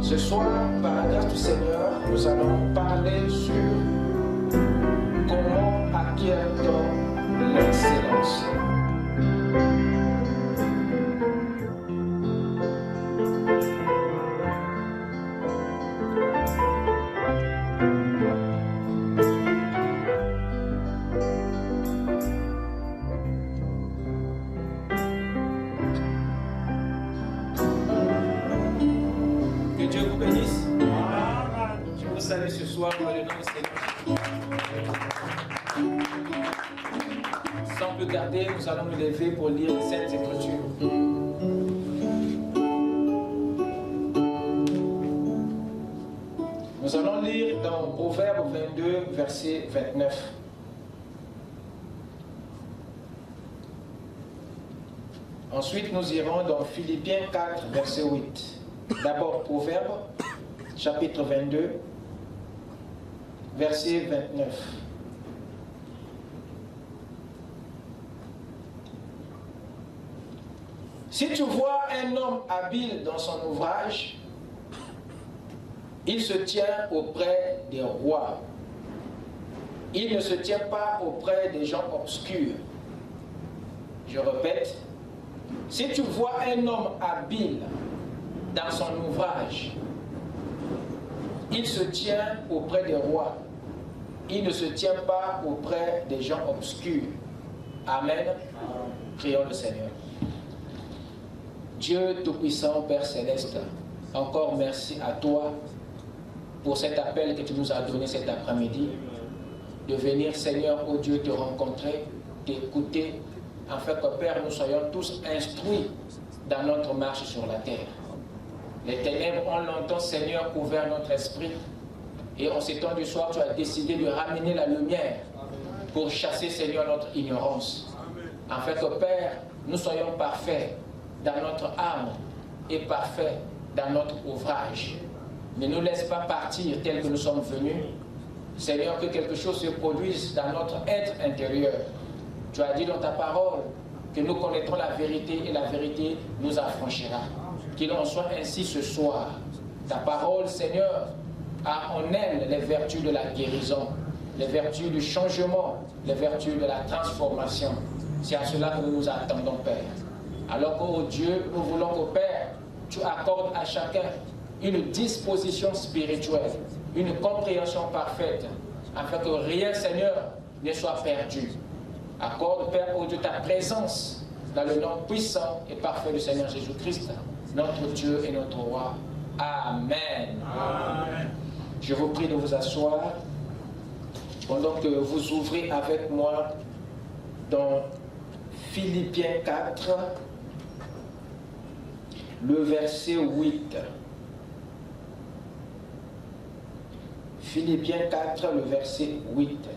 Ce soir, par la grâce du Seigneur, nous allons parler sur comment acquiert-on l'excellence. Ce soir, dans le nom du Seigneur. Sans plus tarder, nous allons nous lever pour lire cette écriture. Nous allons lire dans Proverbe 22, verset 29. Ensuite, nous irons dans Philippiens 4, verset 8. D'abord, Proverbe, chapitre 22, verset 29. Si tu vois un homme habile dans son ouvrage, il se tient auprès des rois. Il ne se tient pas auprès des gens obscurs. Je répète, si tu vois un homme habile dans son ouvrage, il se tient auprès des rois. Il ne se tient pas auprès des gens obscurs. Amen. Prions le Seigneur. Dieu Tout-Puissant, Père Céleste, encore merci à toi pour cet appel que tu nous as donné cet après-midi, de venir, Seigneur, oh Dieu, te rencontrer, t'écouter, afin que, Père, nous soyons tous instruits dans notre marche sur la terre. Les ténèbres ont longtemps, Seigneur, couvert notre esprit. Et en ces temps du soir, tu as décidé de ramener la lumière pour chasser, Seigneur, notre ignorance. Afin que, Père, nous soyons parfaits dans notre âme et parfaits dans notre ouvrage. Ne nous laisse pas partir tel que nous sommes venus. Seigneur, que quelque chose se produise dans notre être intérieur. Tu as dit dans ta parole que nous connaîtrons la vérité et la vérité nous affranchira. Qu'il en soit ainsi ce soir. Ta parole, Seigneur, a en elle les vertus de la guérison, les vertus du changement, les vertus de la transformation. C'est à cela que nous nous attendons, Père. Alors que, oh Dieu, nous voulons que, Père, tu accordes à chacun une disposition spirituelle, une compréhension parfaite, afin que rien, Seigneur, ne soit perdu. Accorde, Père, oh Dieu, ta présence dans le nom puissant et parfait du Seigneur Jésus-Christ, notre Dieu et notre Roi. Amen. Amen. Je vous prie de vous asseoir pendant que vous ouvrez avec moi dans Philippiens 4, le verset 8. Philippiens 4, le verset 8.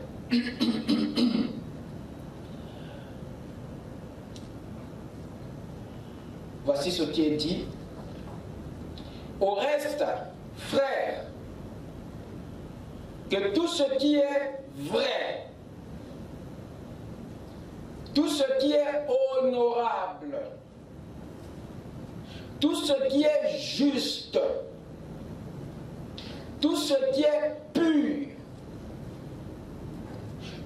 Voici ce qui est dit. Au reste, frères, que tout ce qui est vrai, tout ce qui est honorable, tout ce qui est juste, tout ce qui est pur,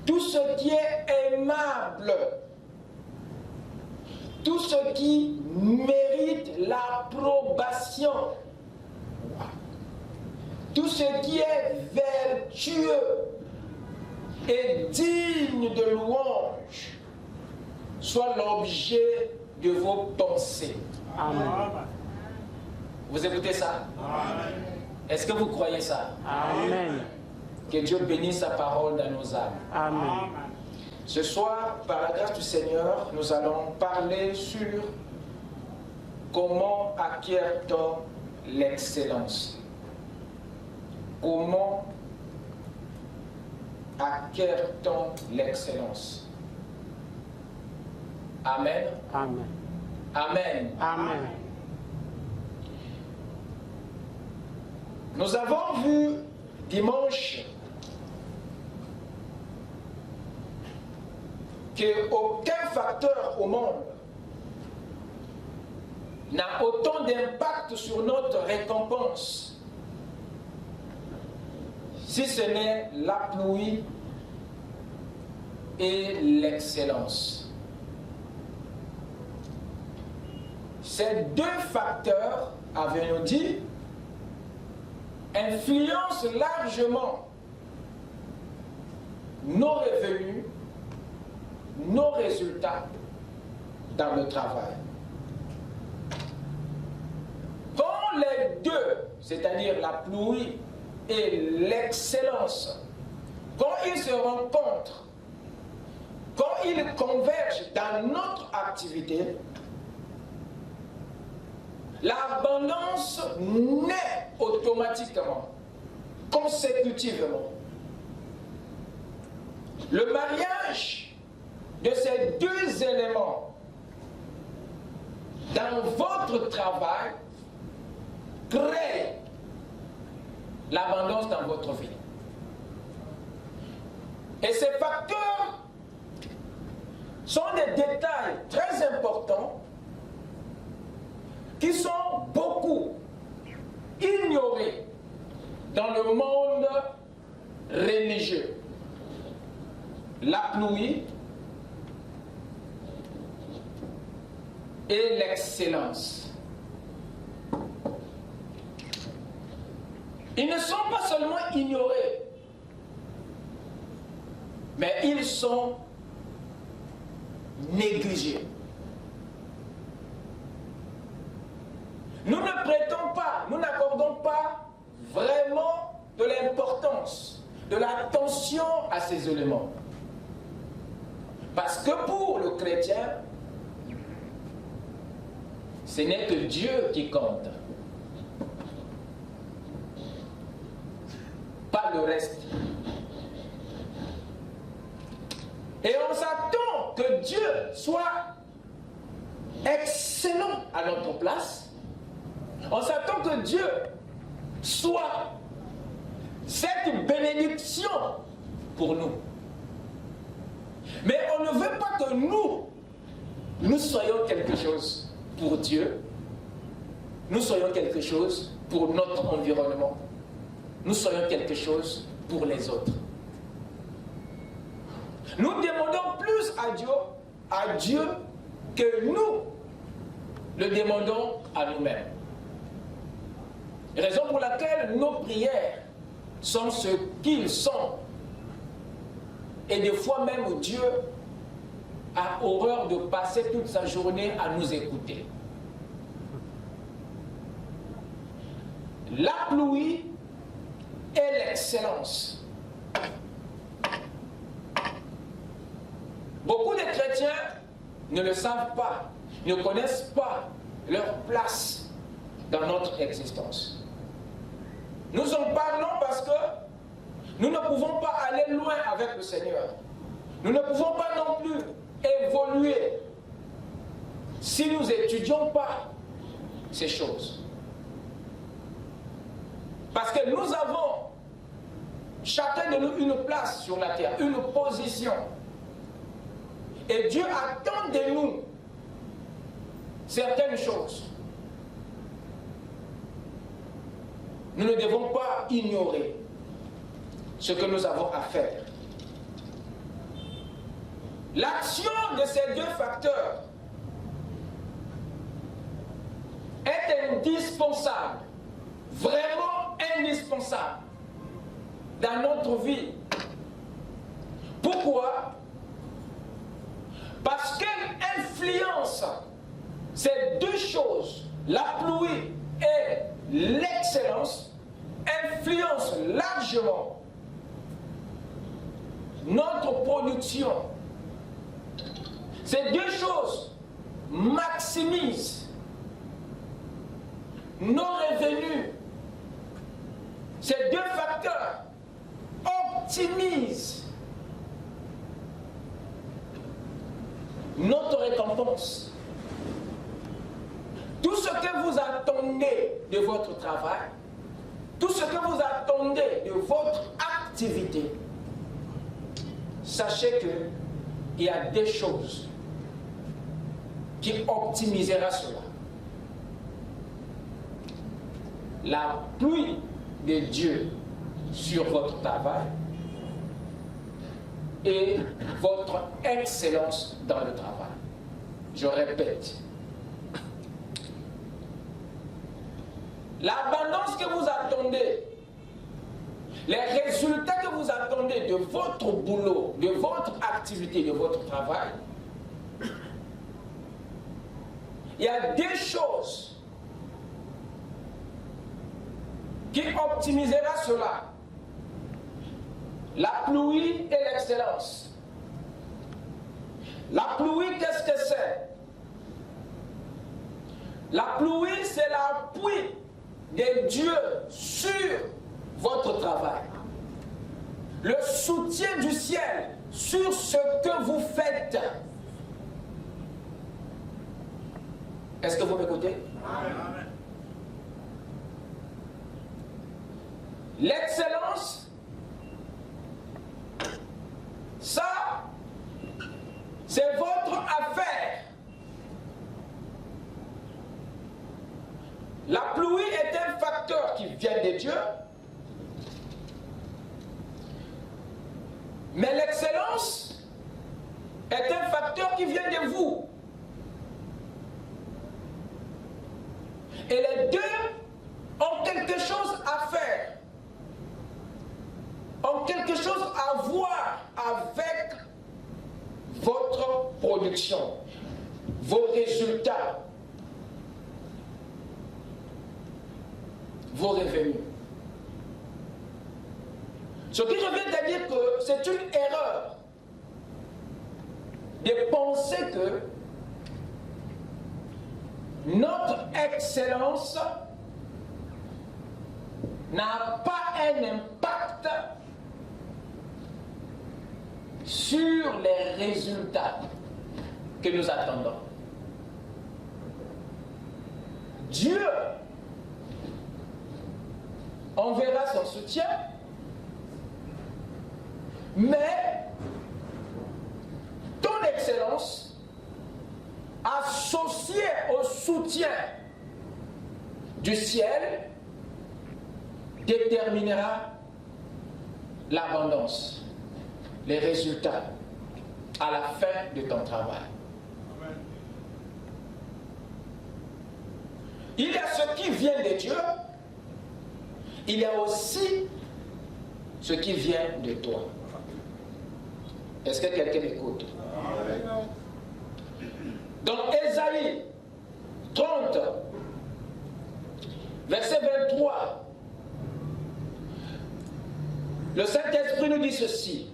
tout ce qui est aimable, tout ce qui mérite l'approbation, tout ce qui est vertueux et digne de louange soit l'objet de vos pensées. Amen. Vous écoutez ça? Amen. Est-ce que vous croyez ça? Amen. Que Dieu bénisse sa parole dans nos âmes. Amen. Ce soir, par la grâce du Seigneur, nous allons parler sur comment acquiert-on l'excellence. Comment acquiert-on l'excellence? Amen. Amen. Amen. Amen. Nous avons vu dimanche qu'aucun facteur au monde n'a autant d'impact sur notre récompense si ce n'est la pluie et l'excellence. Ces deux facteurs, avons-nous dit, influencent largement nos revenus, nos résultats dans le travail. Quand les deux, c'est-à-dire la pluie et l'excellence, quand ils se rencontrent, quand ils convergent dans notre activité, l'abondance naît automatiquement, consécutivement. Le mariage de ces deux éléments dans votre travail crée l'abondance dans votre vie. Et ces facteurs sont des détails très importants qui sont beaucoup ignorés dans le monde religieux. La pluie et l'excellence. Ils ne sont pas seulement ignorés, mais ils sont négligés. Nous ne prêtons pas, nous n'accordons pas vraiment de l'importance, de l'attention à ces éléments. Parce que pour le chrétien, ce n'est que Dieu qui compte, pas le reste. Et on s'attend que Dieu soit excellent à notre place. On s'attend que Dieu soit cette bénédiction pour nous. Mais on ne veut pas que nous soyons quelque chose pour Dieu. Nous soyons quelque chose pour notre environnement. Nous soyons quelque chose pour les autres. Nous demandons plus à Dieu que nous le demandons à nous-mêmes. Raison pour laquelle nos prières sont ce qu'ils sont. Et des fois même Dieu a horreur de passer toute sa journée à nous écouter. La pluie et l'excellence. Beaucoup de chrétiens ne le savent pas, ne connaissent pas leur place dans notre existence. Nous en parlons parce que nous ne pouvons pas aller loin avec le Seigneur. Nous ne pouvons pas non plus évoluer si nous n'étudions pas ces choses. Parce que nous avons, chacun de nous, une place sur la terre, une position. Et Dieu attend de nous certaines choses. Nous ne devons pas ignorer ce que nous avons à faire. L'action de ces deux facteurs est indispensable, vraiment indispensable dans notre vie. Pourquoi? Parce qu'elle influence ces deux choses, la pluie et l'excellence, influencent largement notre production. Ces deux choses maximisent nos revenus. Ces deux facteurs optimisent notre récompense. Tout ce que vous attendez de votre travail, tout ce que vous attendez de votre activité, sachez qu'il y a des choses qui optimisera cela. La pluie de Dieu sur votre travail et votre excellence dans le travail. Je répète, l'abondance que vous attendez, les résultats que vous attendez de votre boulot, de votre activité, de votre travail, il y a des choses qui optimisera cela. La pluie et l'excellence. La pluie, qu'est-ce que c'est? La pluie, c'est l'appui de Dieu sur votre travail. Le soutien du ciel sur ce que vous faites. Est-ce que vous m'écoutez? Amen. L'excellence, ça, c'est votre affaire. La pluie est un facteur qui vient de Dieu, mais l'excellence est un facteur qui vient de vous. Et les deux ont quelque chose à faire, ont quelque chose à voir avec votre production, vos résultats, vos revenus. Ce qui revient à dire que c'est une erreur de penser que notre excellence n'a pas un impact sur les résultats que nous attendons. Dieu enverra son soutien, mais ton excellence associée au soutien du ciel déterminera l'abondance, les résultats à la fin de ton travail. Amen. Il y a ce qui vient de Dieu, il y a aussi ce qui vient de toi. Est-ce que quelqu'un m'écoute? Dans Ésaïe 30, verset 23, le Saint-Esprit nous dit ceci.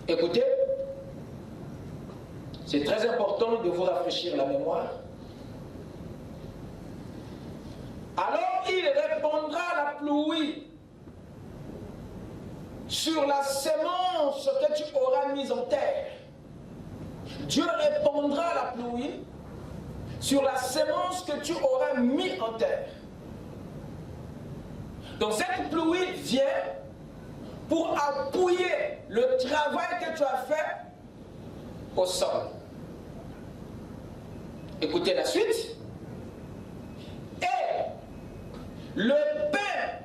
Écoutez, c'est très important de vous rafraîchir la mémoire. Alors il répandra la pluie sur la sémence que tu auras mise en terre. Dieu répandra la pluie sur la sémence que tu auras mise en terre. Donc cette pluie vient pour appuyer le travail que tu as fait au sol. Écoutez la suite. Et le pain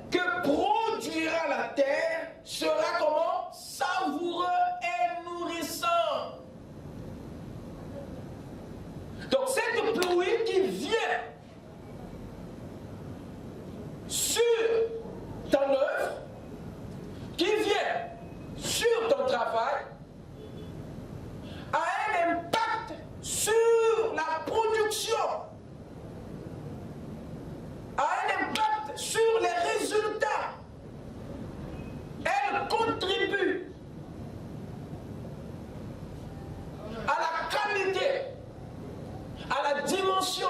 que produira la terre sera comment? Savoureux et nourrissant. Donc cette pluie qui vient sur ton œuvre, qui vient sur ton travail, a un impact sur la production, a un impact sur les résultats. Elle contribue à la qualité, à la dimension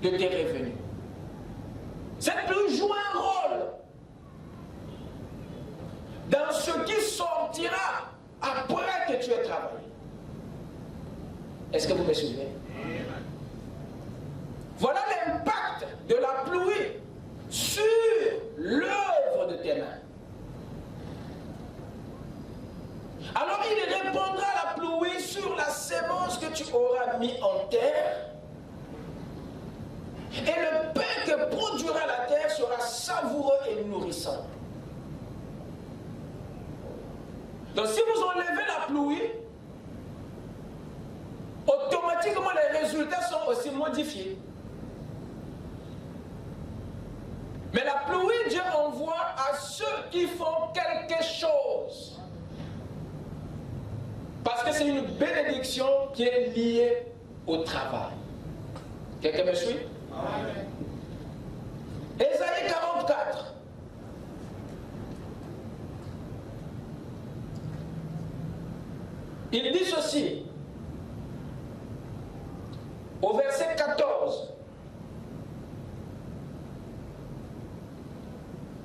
de tes revenus. Cette pluie joue un rôle dans ce qui sortira après que tu aies travaillé. Est-ce que vous me suivez? Voilà l'impact de la pluie sur l'œuvre de tes mains. Alors il répondra la pluie sur la sémence que tu auras mis en terre, et le pain que produira la terre sera savoureux et nourrissant. Donc si vous enlevez la pluie, automatiquement les résultats sont aussi modifiés. Mais la pluie, Dieu envoie à ceux qui font quelque chose. Parce que c'est une bénédiction qui est liée au travail. Quelqu'un me suit? Amen. Ésaïe 44. Il dit ceci, au verset 14.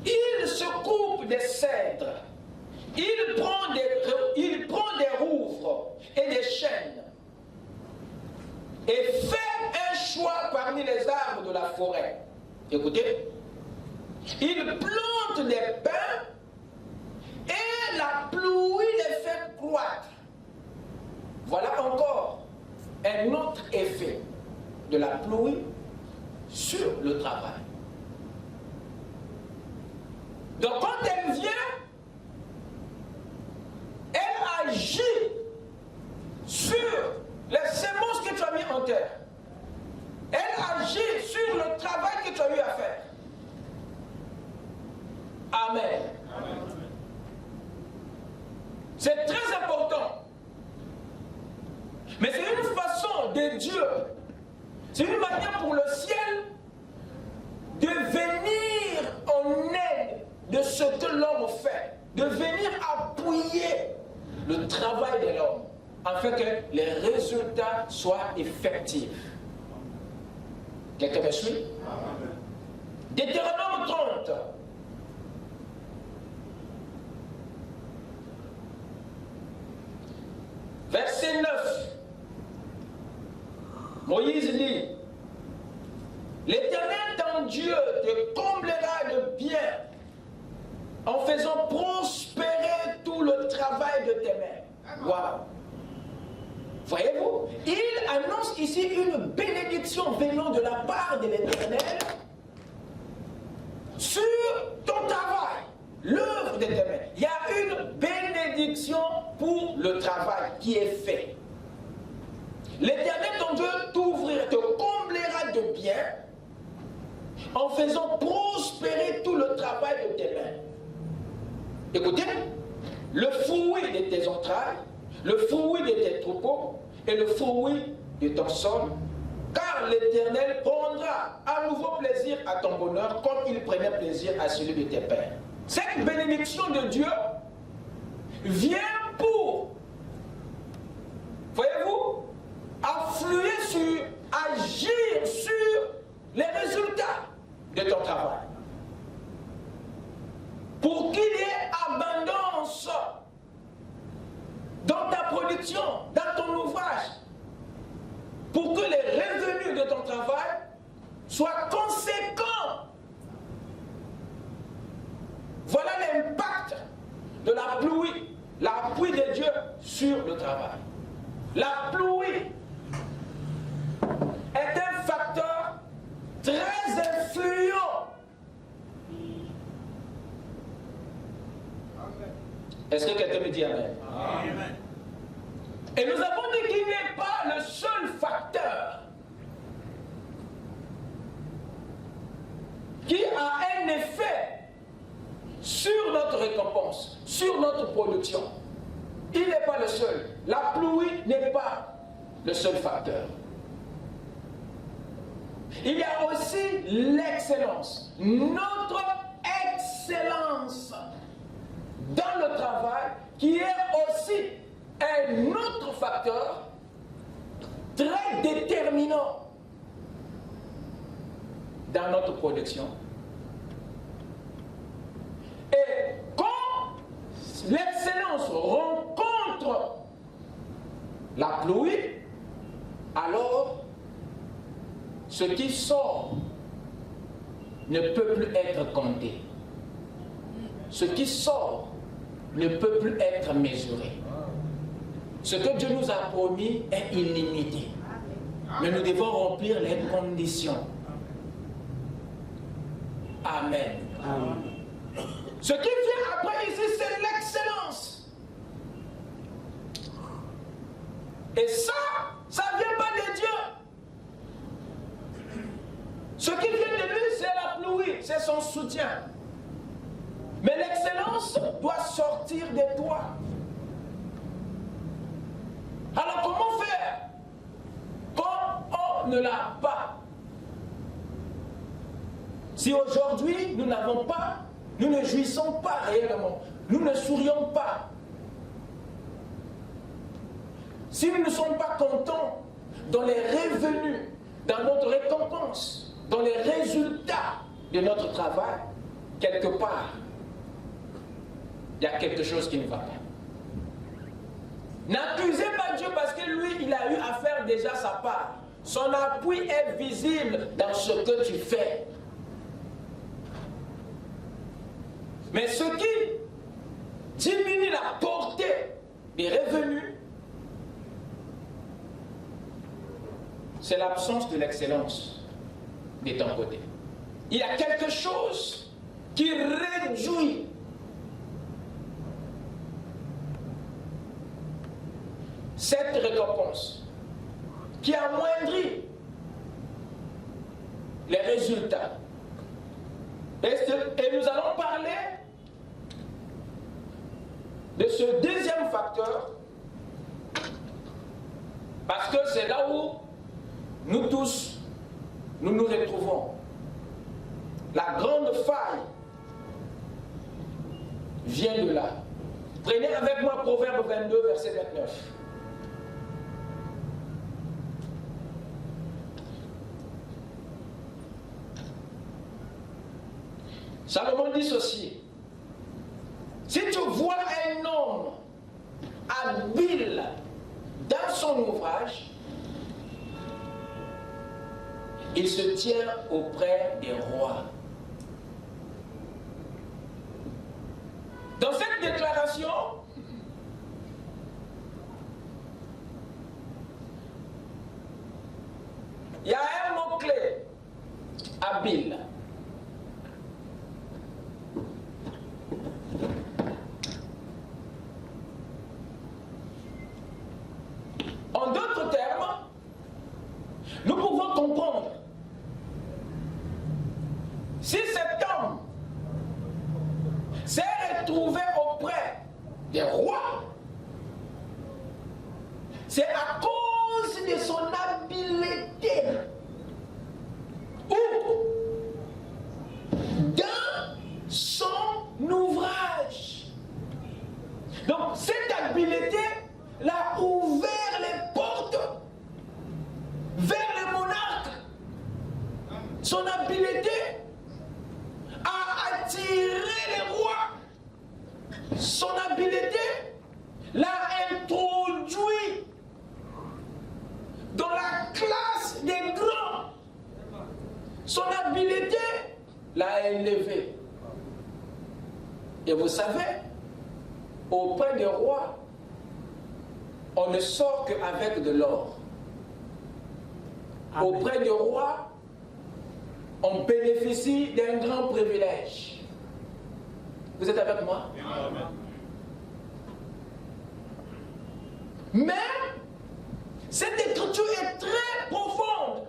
Il se coupe des cèdres, il prend des rouvres et des chênes, et fait un choix parmi les arbres de la forêt. Écoutez, il plante des pins et la pluie les fait croître. Voilà encore un autre effet de la pluie sur le travail. Donc quand elle vient, elle agit sur les semences que tu as mis en terre. Elle agit sur le travail que tu as eu à faire. Amen. Amen. C'est très important. Mais c'est une façon de Dieu, c'est une manière pour le ciel de venir en aide de ce que l'homme fait, de venir appuyer le travail de l'homme, afin que les résultats soient effectifs. Quelqu'un me suit? Deutéronome 30. Verset 9. Moïse dit, l'Éternel ton Dieu te comblera de bien en faisant prospérer tout le travail de tes mains. Waouh! Voyez-vous, il annonce ici une bénédiction venant de la part de l'Éternel sur ton travail, l'œuvre de tes mains. Il y a une bénédiction pour le travail qui est fait. L'Éternel ton Dieu te comblera de bien en faisant prospérer tout le travail de tes mains. Écoutez, le fruit de tes entrailles, le fruit de tes troupeaux et le fruit de ton sol, car l'Éternel prendra à nouveau plaisir à ton bonheur comme il prenait plaisir à celui de tes pères. Cette bénédiction de Dieu vient pour, voyez-vous, agir sur les résultats de ton travail. Pour qu'il y ait abondance dans ta production, dans ton ouvrage, pour que les revenus de ton travail soient conséquents. Voilà l'impact de la pluie de Dieu sur le travail. La pluie est un facteur très influent. Est-ce que quelqu'un me dit Amen? Amen. Et nous avons dit qu'il n'est pas le seul facteur qui a un effet sur notre récompense, sur notre production. Il n'est pas le seul. La pluie n'est pas le seul facteur. Il y a aussi l'excellence. Notre excellence dans le travail qui est aussi un autre facteur très déterminant dans notre production. Et quand l'excellence rencontre la pluie, alors ce qui sort ne peut plus être compté. Ce qui sort ne peut plus être mesuré. Ce que Dieu nous a promis est illimité. Mais nous devons remplir les conditions. Amen. Amen. Ce qui vient après ici, c'est l'excellence. Et ça ne vient pas de Dieu. Ce qui vient de lui, c'est la pluie, c'est son soutien. Mais l'excellence doit sortir de toi. Alors comment faire quand on ne l'a pas? Si aujourd'hui nous n'avons pas, nous ne jouissons pas réellement, nous ne sourions pas, si nous ne sommes pas contents dans les revenus, dans notre récompense, dans les résultats de notre travail, quelque part, il y a quelque chose qui ne va pas. N'accusez pas Dieu parce que lui, il a eu à faire déjà sa part. Son appui est visible dans ce que tu fais. Mais ce qui diminue la portée des revenus, c'est l'absence de l'excellence de ton côté. Il y a quelque chose qui réduit cette récompense, qui amoindrit les résultats. Et nous allons parler de ce deuxième facteur, parce que c'est là où nous tous, nous nous retrouvons. La grande faille vient de là. Prenez avec moi Proverbe 22, verset 29. Salomon dit ceci: si tu vois un homme habile dans son ouvrage, il se tient auprès des rois. Dans cette déclaration, il y a un mot-clé: habile. En d'autres termes, nous pouvons comprendre, si cet homme s'est retrouvé auprès des rois, c'est à cause de son habileté ou dans son ouvrage. Donc cette habileté l'a ouvert les portes vers le monarque. Son habileté a attiré les rois. Son habileté l'a introduit dans la classe des grands. Son habileté l'a élevé. Et vous savez, auprès des rois, on ne sort qu'avec de l'or. Auprès du roi, on bénéficie d'un grand privilège. Vous êtes avec moi? Amen. Mais cette écriture est très profonde.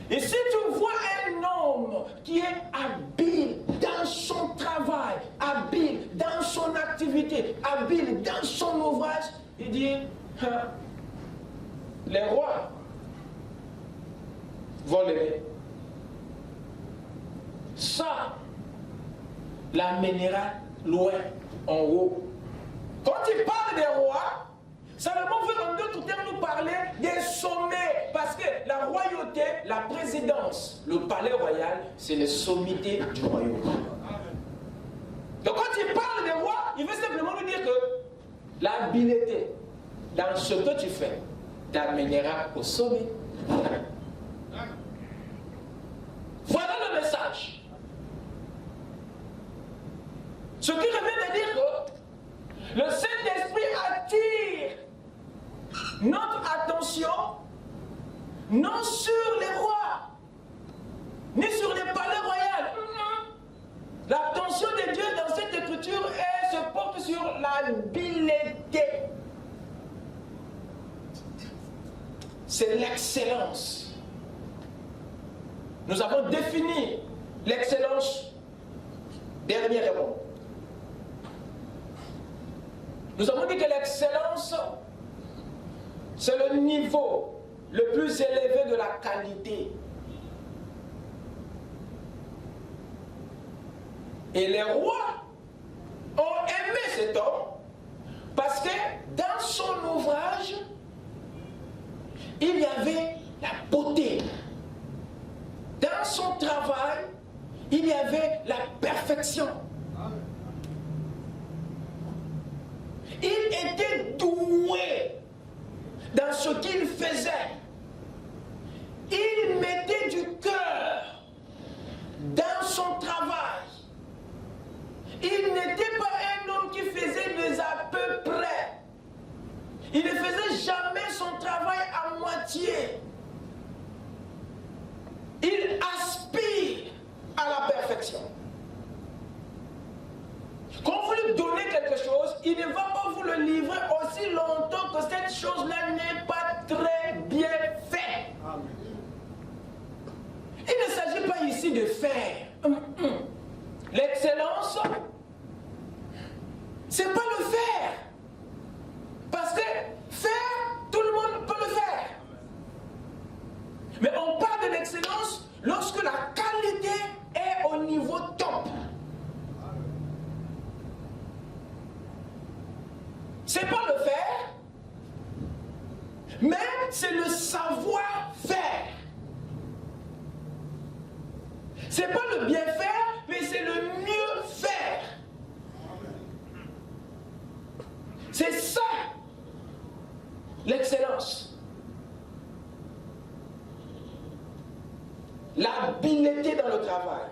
Et si tu vois un homme qui est habile dans son travail, habile dans son activité, habile dans son ouvrage, il dit, les rois vont l'aimer. Ça l'amènera loin, en haut. Quand il parle des rois, Salomon veut en d'autres termes nous parler des sommets, parce que la royauté, la présidence, le palais royal, c'est les sommités du royaume. Donc quand il parle des rois, il veut simplement nous dire que l'habileté dans ce que tu fais t'amènera au sommet. Voilà le message. Ce qui revient de dire que le Saint-Esprit attire notre attention non sur les rois, ni sur les palais royaux. L'attention de Dieu dans cette écriture se porte sur l'habileté. C'est l'excellence. Nous avons défini l'excellence dernièrement. Nous avons dit que l'excellence, c'est le niveau le plus élevé de la qualité. Et les rois ont aimé cet homme parce que dans son ouvrage, il y avait la beauté. Dans son travail, il y avait la perfection. Il était doué dans ce qu'il faisait. Il mettait du cœur dans son travail. Il n'était pas un homme qui faisait des à peu près. Il ne faisait jamais son travail à moitié. Il aspire à la perfection. Quand vous lui donnez quelque chose, il ne va pas vous le livrer aussi longtemps que cette chose-là n'est pas très bien faite. Il ne s'agit pas ici de faire. L'excellence, c'est pas le faire. Parce que faire, tout le monde peut le faire. Mais on parle de l'excellence lorsque la qualité est au niveau top. C'est pas le faire, mais c'est le savoir-faire. C'est pas le bien faire, mais c'est le mieux faire. C'est ça, l'excellence. L'habileté dans le travail.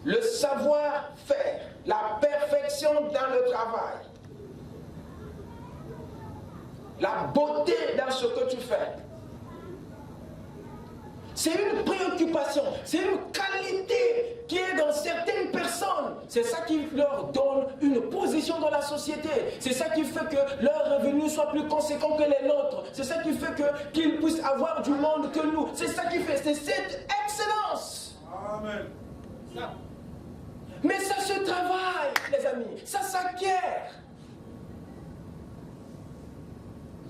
Le savoir-faire. La perfection dans le travail. La beauté dans ce que tu fais. C'est une préoccupation, c'est une qualité qui est dans certaines personnes. C'est ça qui leur donne une position dans la société. C'est ça qui fait que leurs revenus soient plus conséquents que les nôtres. C'est ça qui fait qu'ils puissent avoir du monde que nous. C'est ça qui fait, c'est cette excellence. Amen. Mais ça se travaille, les amis. Ça s'acquiert.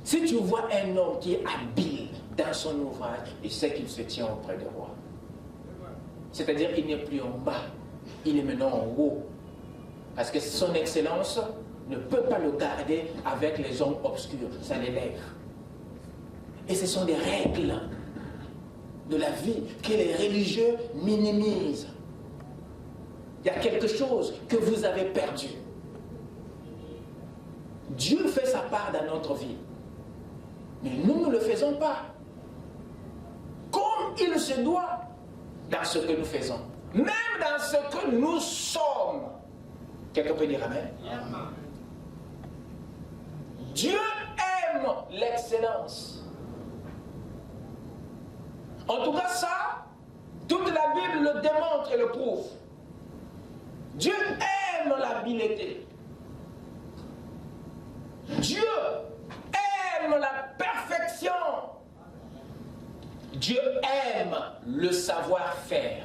Si tu vois un homme qui est habile dans son ouvrage, il sait qu'il se tient auprès des rois. C'est-à-dire qu'il n'est plus en bas, il est maintenant en haut. Parce que son excellence ne peut pas le garder avec les hommes obscurs, ça l'élève. Et ce sont des règles de la vie que les religieux minimisent. Il y a quelque chose que vous avez perdu. Dieu fait sa part dans notre vie. Mais nous ne le faisons pas. Comme il se doit dans ce que nous faisons. Même dans ce que nous sommes. Quelqu'un peut dire amen? Dieu aime l'excellence. En tout cas ça, toute la Bible le démontre et le prouve. Dieu aime l'habileté. Dieu aime la perfection. Dieu aime le savoir-faire.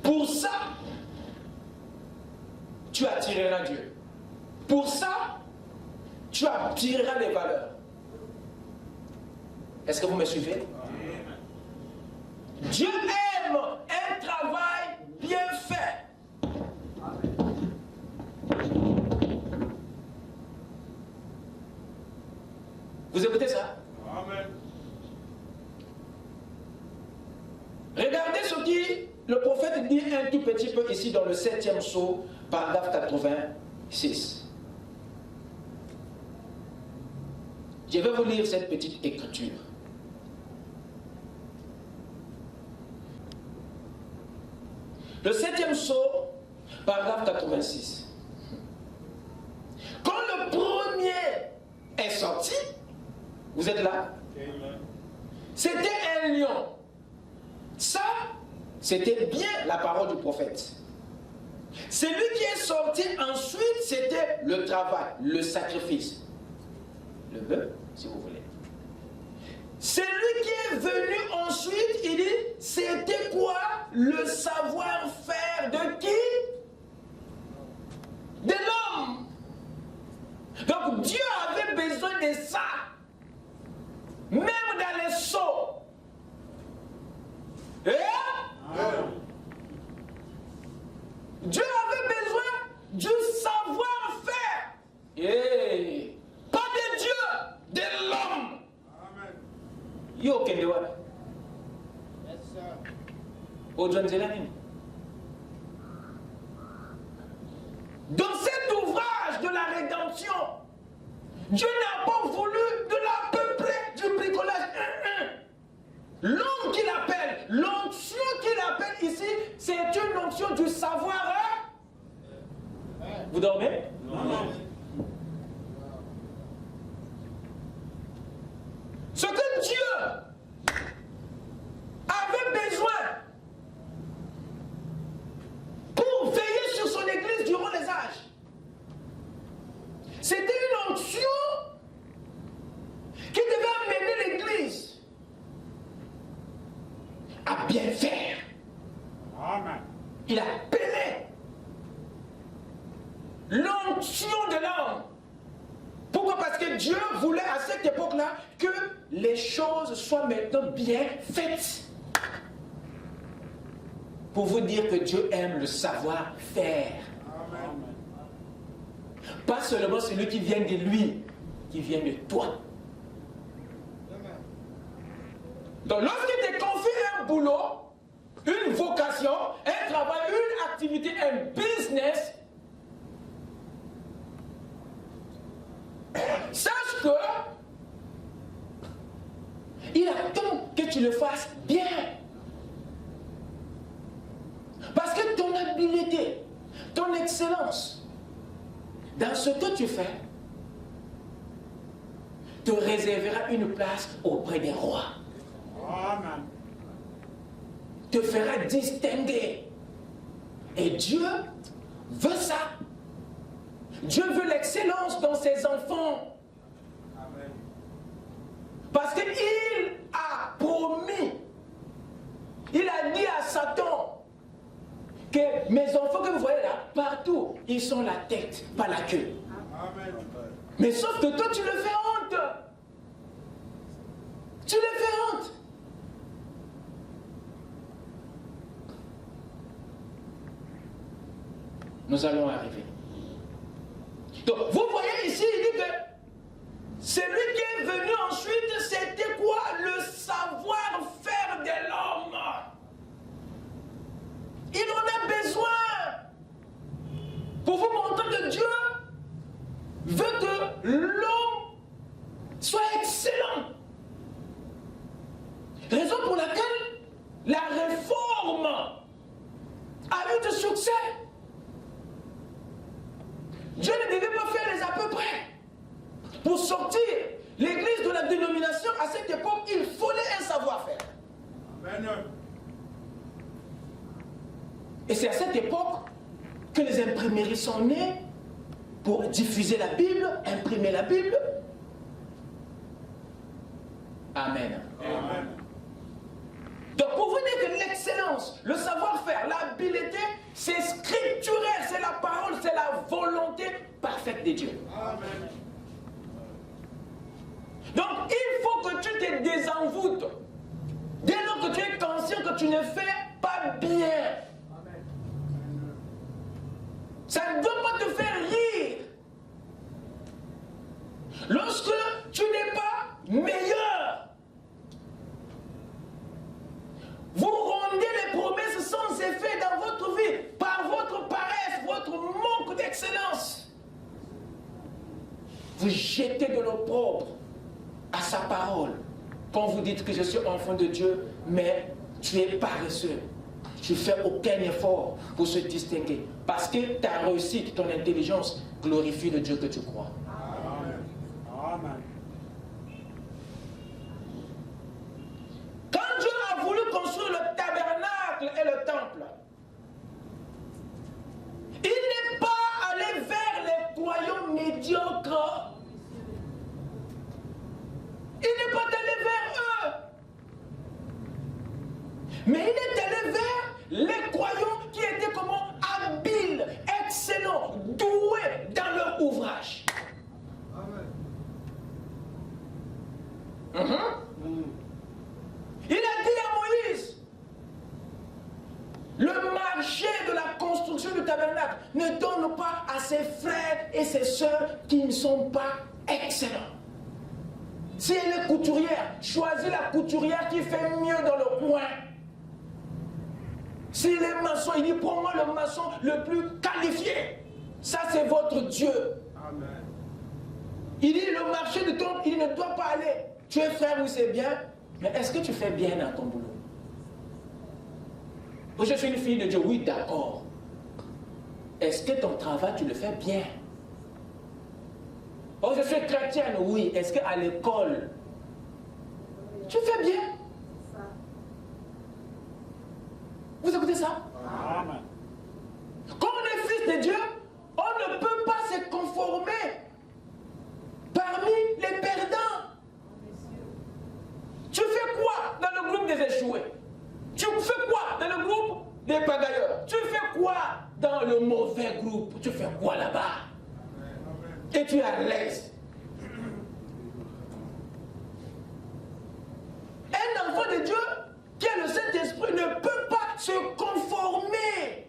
Pour ça, tu attireras Dieu. Pour ça, tu attireras les valeurs. Est-ce que vous me suivez? Dieu aime un travail bien fait. Vous écoutez ça? Amen. Regardez Regardez ce que le prophète dit un tout petit peu ici dans le 7e psaume, paragraphe 86. Je vais vous lire cette petite écriture. Le 7e psaume, paragraphe 86. Quand le premier est sorti, vous êtes là? C'était un lion. Ça, c'était bien la parole du prophète. Celui qui est sorti ensuite, c'était le travail, le sacrifice. Le bœuf, si vous voulez. Celui qui est venu ensuite, il dit, c'était quoi? Le savoir-faire de qui? De l'homme. Donc Dieu avait besoin de ça. Même dans les seaux. Dieu avait besoin du savoir-faire. Pas de Dieu, de l'homme. Yo kende wa. Dans cet ouvrage de la rédemption, Dieu n'a pas voulu de la peupler du bricolage. L'homme qu'il appelle, l'onction qu'il appelle ici, c'est une onction du savoir. Vous dormez? Non. Ce que Dieu avait besoin pour veiller sur son église durant les âges, c'était une onction qui devait amener l'église à bien faire. Amen. Il appelait l'onction de l'homme. Pourquoi? Parce que Dieu voulait à cette époque-là que les choses soient maintenant bien faites. Pour vous dire que Dieu aime le savoir-faire. Pas seulement celui qui vient de lui, qui vient de toi. Donc lorsqu'il te confie un boulot, une vocation, un travail, une activité, un business, sache que il attend que tu le fasses bien. Parce que ton habileté, ton excellence dans ce que tu fais te réservera une place auprès des rois. Amen. Te fera distinguer. Et Dieu veut ça. Dieu veut l'excellence dans ses enfants. Amen. Parce qu'il a promis, il a dit à Satan que mes enfants que vous voyez là, partout, ils sont la tête, pas la queue. Amen. Mais sauf que toi, tu le fais honte. Tu le fais honte. Nous allons arriver. Donc, vous voyez ici, il dit que celui qui est venu ensuite, c'était quoi? Le savoir-faire de l'homme. Il en a besoin pour vous montrer que Dieu veut que l'homme soit excellent. Raison pour laquelle la réforme a eu du succès. Dieu ne devait pas faire les à peu près. Pour sortir l'église de la dénomination, à cette époque, il fallait un savoir-faire. Amen. Et c'est à cette époque que les imprimeries sont nées pour diffuser la Bible, imprimer la Bible. Amen. Amen. Donc pour vous dire que l'excellence, le savoir-faire, l'habileté, c'est scripturaire, c'est la parole, c'est la volonté parfaite de Dieu. Amen. Donc il faut que tu te désenvoûtes. Dès lors que tu es conscient que tu ne fais pas bien. Amen. Ça ne doit pas te faire rire. Lorsque tu n'es pas meilleur, vous rendez les l'excellence. Vous jetez de l'opprobre à sa parole. Quand vous dites que je suis enfant de Dieu, mais tu es paresseux. Tu ne fais aucun effort pour se distinguer. Parce que ta réussite, ton intelligence glorifie le Dieu que tu crois. Amen. Amen. Quand Dieu a voulu construire le tabernacle et le temple, il n'est pas allé vers les royaumes médiocres. Il n'est pas allé vers eux. Mais il est allé vers les croyants qui étaient comment? Habiles, excellents, doués dans leur ouvrage. Amen. Il a dit à Moïse, le marché de la construction du tabernacle ne donne pas à ses frères et ses sœurs qui ne sont pas excellents. Si elle est couturière, choisis la couturière qui fait mieux dans le coin. S'il est maçon, il dit pour moi le maçon le plus qualifié. Ça c'est votre Dieu. Amen. Il dit le marché du temple, il ne doit pas aller. Tu es frère, oui c'est bien, mais est-ce que tu fais bien dans ton boulot? Je suis une fille de Dieu, oui d'accord. Est-ce que ton travail tu le fais bien? Oh, je suis chrétienne, oui. Est-ce qu'à l'école, tu fais bien? Vous écoutez ça? Amen. Quand on est fils de Dieu, on ne peut pas se conformer parmi les perdants. Tu fais quoi dans le groupe des échoués? Tu fais quoi dans le groupe des pagailleurs? Tu fais quoi dans le mauvais groupe? Tu fais quoi là-bas? Et tu es à l'aise. Un enfant de Dieu qui a le Saint-Esprit ne peut pas se conformer.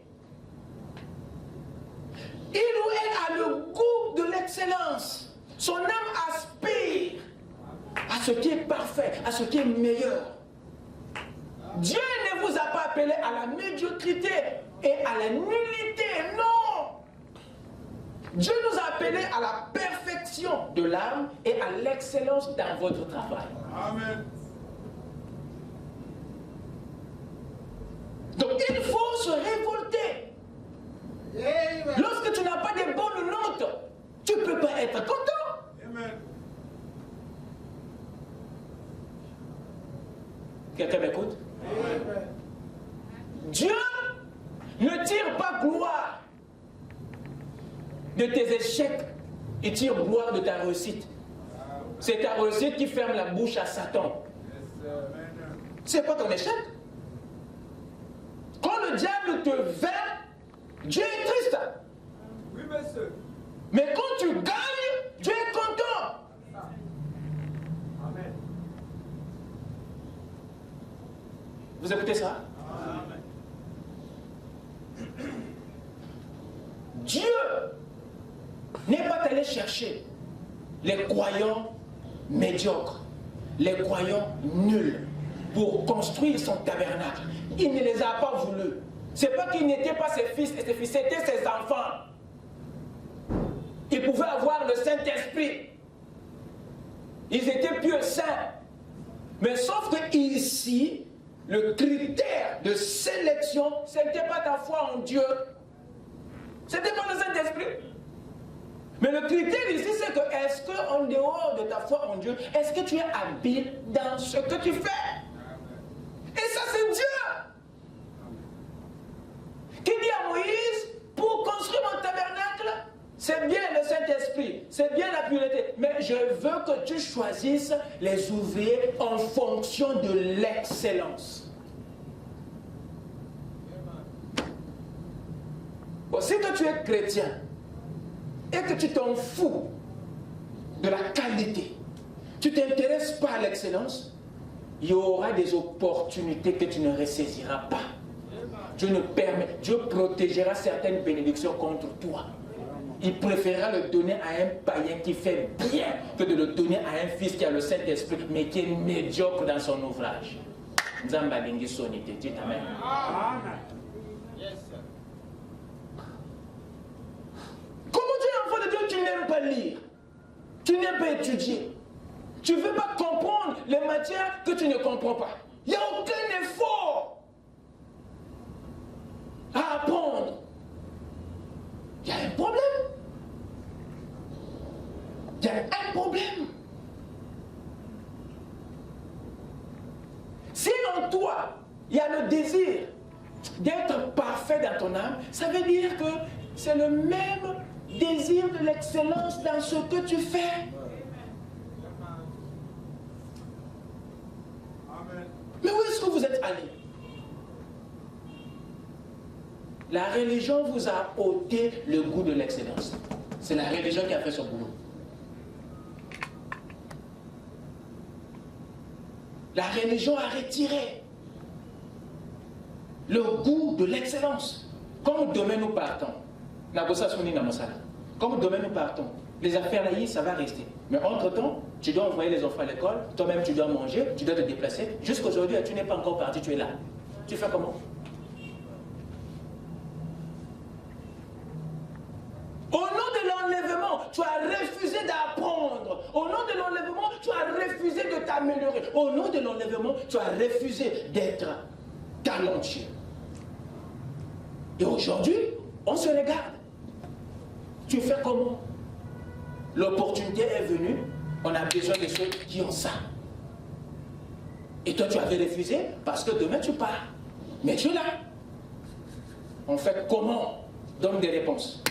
Il ou elle a le goût de l'excellence. Son âme aspire à ce qui est parfait, à ce qui est meilleur. Dieu ne vous a pas appelé à la médiocrité et à la nullité, non. Dieu nous a appelés à la perfection de l'âme et à l'excellence dans votre travail. Amen. Donc il faut se révolter. Amen. Lorsque tu n'as pas de bonnes notes, tu ne peux pas être content. Amen. Quelqu'un m'écoute? Dieu ne tire pas gloire de tes échecs, il tire gloire de ta réussite. C'est ta réussite qui ferme la bouche à Satan. C'est pas ton échec. Quand le diable te vainc, Dieu est triste. Oui, monsieur. Mais quand tu gagnes, Dieu est content. Amen. Vous écoutez ça? Amen. Dieu n'est pas allé chercher les croyants médiocres, les croyants nuls, pour construire son tabernacle. Il ne les a pas voulu. C'est pas qu'ils n'étaient pas ses fils et ses filles, c'était ses enfants. Ils pouvaient avoir le Saint-Esprit. Ils étaient pieux saints. Mais sauf que ici, le critère de sélection, ce n'était pas ta foi en Dieu. Ce n'était pas le Saint-Esprit. Mais le critère ici, c'est que est-ce qu'en dehors de ta foi en Dieu, est-ce que tu es habile dans ce que tu fais? Et ça, c'est Dieu qui dit à Moïse, pour construire mon tabernacle, c'est bien le Saint-Esprit, c'est bien la pureté, mais je veux que tu choisisses les ouvriers en fonction de l'excellence. Bon, si toi tu es chrétien et que tu t'en fous de la qualité, tu ne t'intéresses pas à l'excellence, il y aura des opportunités que tu ne ressaisiras pas. Dieu protégera certaines bénédictions contre toi. Il préférera le donner à un païen qui fait bien que de le donner à un fils qui a le Saint-Esprit mais qui est médiocre dans son ouvrage. Nzamba lingi sonité, dites amen. que tu n'aimes pas lire, tu n'aimes pas étudier, tu ne veux pas comprendre les matières que tu ne comprends pas. Il n'y a aucun effort à apprendre. Il y a un problème. Il y a un problème. Si en toi, il y a le désir d'être parfait dans ton âme, ça veut dire que c'est le même désir de l'excellence dans ce que tu fais. Mais où est-ce que vous êtes allés? La religion vous a ôté le goût de l'excellence. C'est la religion qui a fait son boulot. La religion a retiré le goût de l'excellence. Comme demain nous partons, comme demain nous partons, les affaires là, ça va rester. Mais entre-temps, tu dois envoyer les enfants à l'école, toi-même tu dois manger, tu dois te déplacer. Jusqu'aujourd'hui, tu n'es pas encore parti, tu es là. Tu fais comment? Au nom de l'enlèvement, tu as refusé d'apprendre. Au nom de l'enlèvement, tu as refusé de t'améliorer. Au nom de l'enlèvement, tu as refusé d'être talentueux. Et aujourd'hui, on se regarde. Tu fais comment? L'opportunité est venue, on a besoin de ceux qui ont ça. Et toi, tu avais refusé parce que demain tu pars. Mais tu es là. On fait comment? Donne des réponses.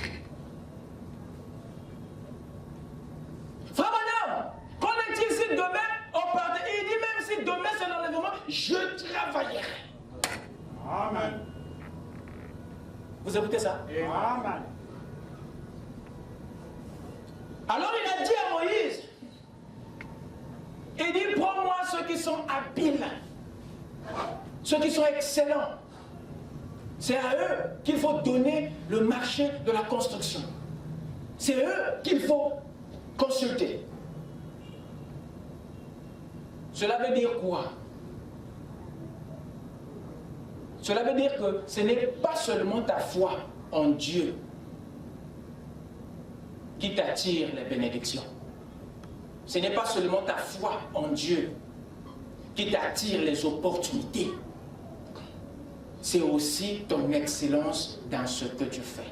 Frère Madame, quand on est ici demain, on part. Et il dit même si demain c'est l'enlèvement, je travaillerai. Amen. Vous écoutez ça? Amen. Alors il a dit à Moïse, il dit prends-moi ceux qui sont habiles, ceux qui sont excellents. C'est à eux qu'il faut donner le marché de la construction. C'est eux qu'il faut consulter. Cela veut dire quoi? Cela veut dire que ce n'est pas seulement ta foi en Dieu qui t'attire les bénédictions. Ce n'est pas seulement ta foi en Dieu qui t'attire les opportunités. C'est aussi ton excellence dans ce que tu fais.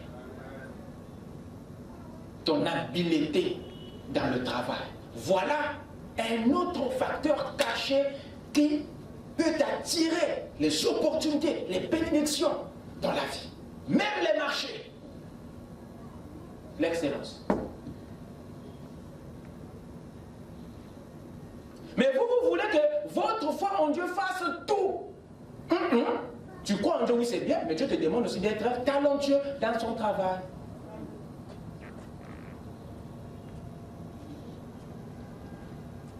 Ton habileté dans le travail. Voilà un autre facteur caché qui peut t'attirer les opportunités, les bénédictions dans la vie. Même les marchés. L'excellence. Mais vous voulez que votre foi en Dieu fasse tout. Tu crois en Dieu, oui c'est bien, mais Dieu te demande aussi d'être talentueux dans son travail.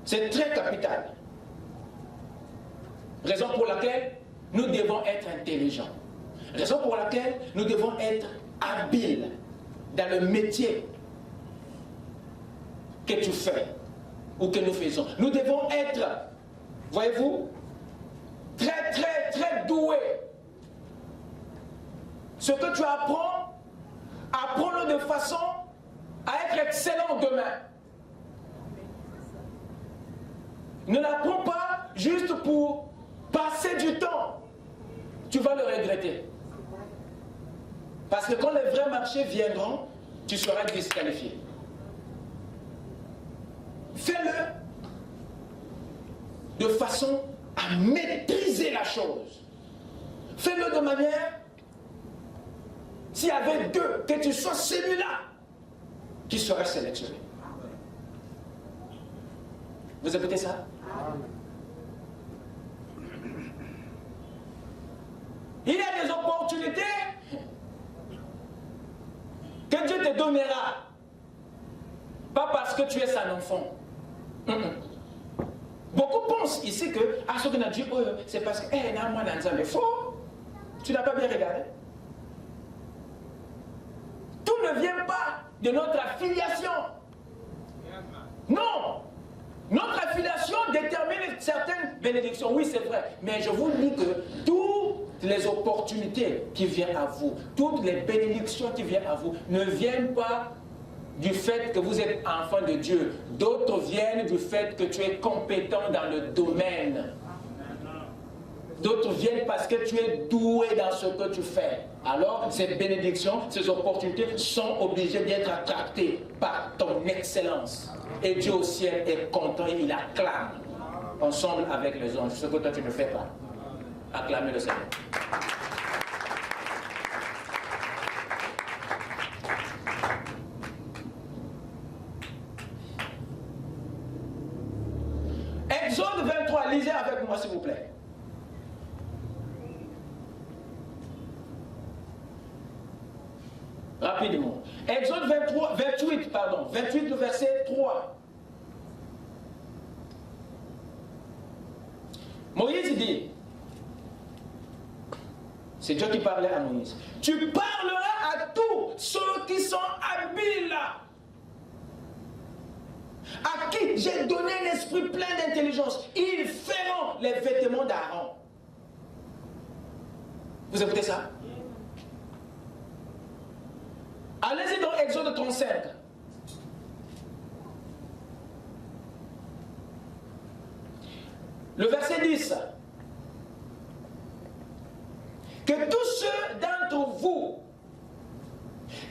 C'est très capital. Raison pour laquelle nous devons être intelligents. Raison pour laquelle nous devons être habiles dans le métier que tu fais ou que nous faisons. Nous devons être, voyez-vous, très doués. Ce que tu apprends, apprends-le de façon à être excellent demain. Ne l'apprends pas juste pour passer du temps. Tu vas le regretter. Parce que quand les vrais marchés viendront, tu seras disqualifié. Fais-le de façon à maîtriser la chose. Fais-le de manière, s'il y avait deux, que tu sois celui-là qui serait sélectionné. Vous écoutez ça? Il y a des opportunités que Dieu te donnera. Pas parce que tu es son enfant. Beaucoup pensent ici que ce qu'on a dit, c'est parce que mais faux. Tu n'as pas bien regardé. Tout ne vient pas de notre affiliation. Non. Notre affiliation détermine certaines bénédictions. Oui, c'est vrai. Mais je vous dis que toutes les opportunités qui viennent à vous, toutes les bénédictions qui viennent à vous, ne viennent pas du fait que vous êtes enfant de Dieu. D'autres viennent du fait que tu es compétent dans le domaine. D'autres viennent parce que tu es doué dans ce que tu fais. Alors, ces bénédictions, ces opportunités sont obligées d'être attractées par ton excellence. Et Dieu au ciel est content et il acclame ensemble avec les anges. Ce que toi tu ne fais pas. Acclamez le Seigneur. Exode 23, lisez avec moi s'il vous plaît. Rapidement. Exode 28, le verset 3. Moïse dit, c'est Dieu qui parlait à Moïse, tu parleras à tous ceux qui sont habiles, à qui j'ai donné un esprit plein d'intelligence. Ils feront les vêtements d'Aaron. Vous écoutez ça? Allez-y dans Exode 35. Le verset 10. Que tous ceux d'entre vous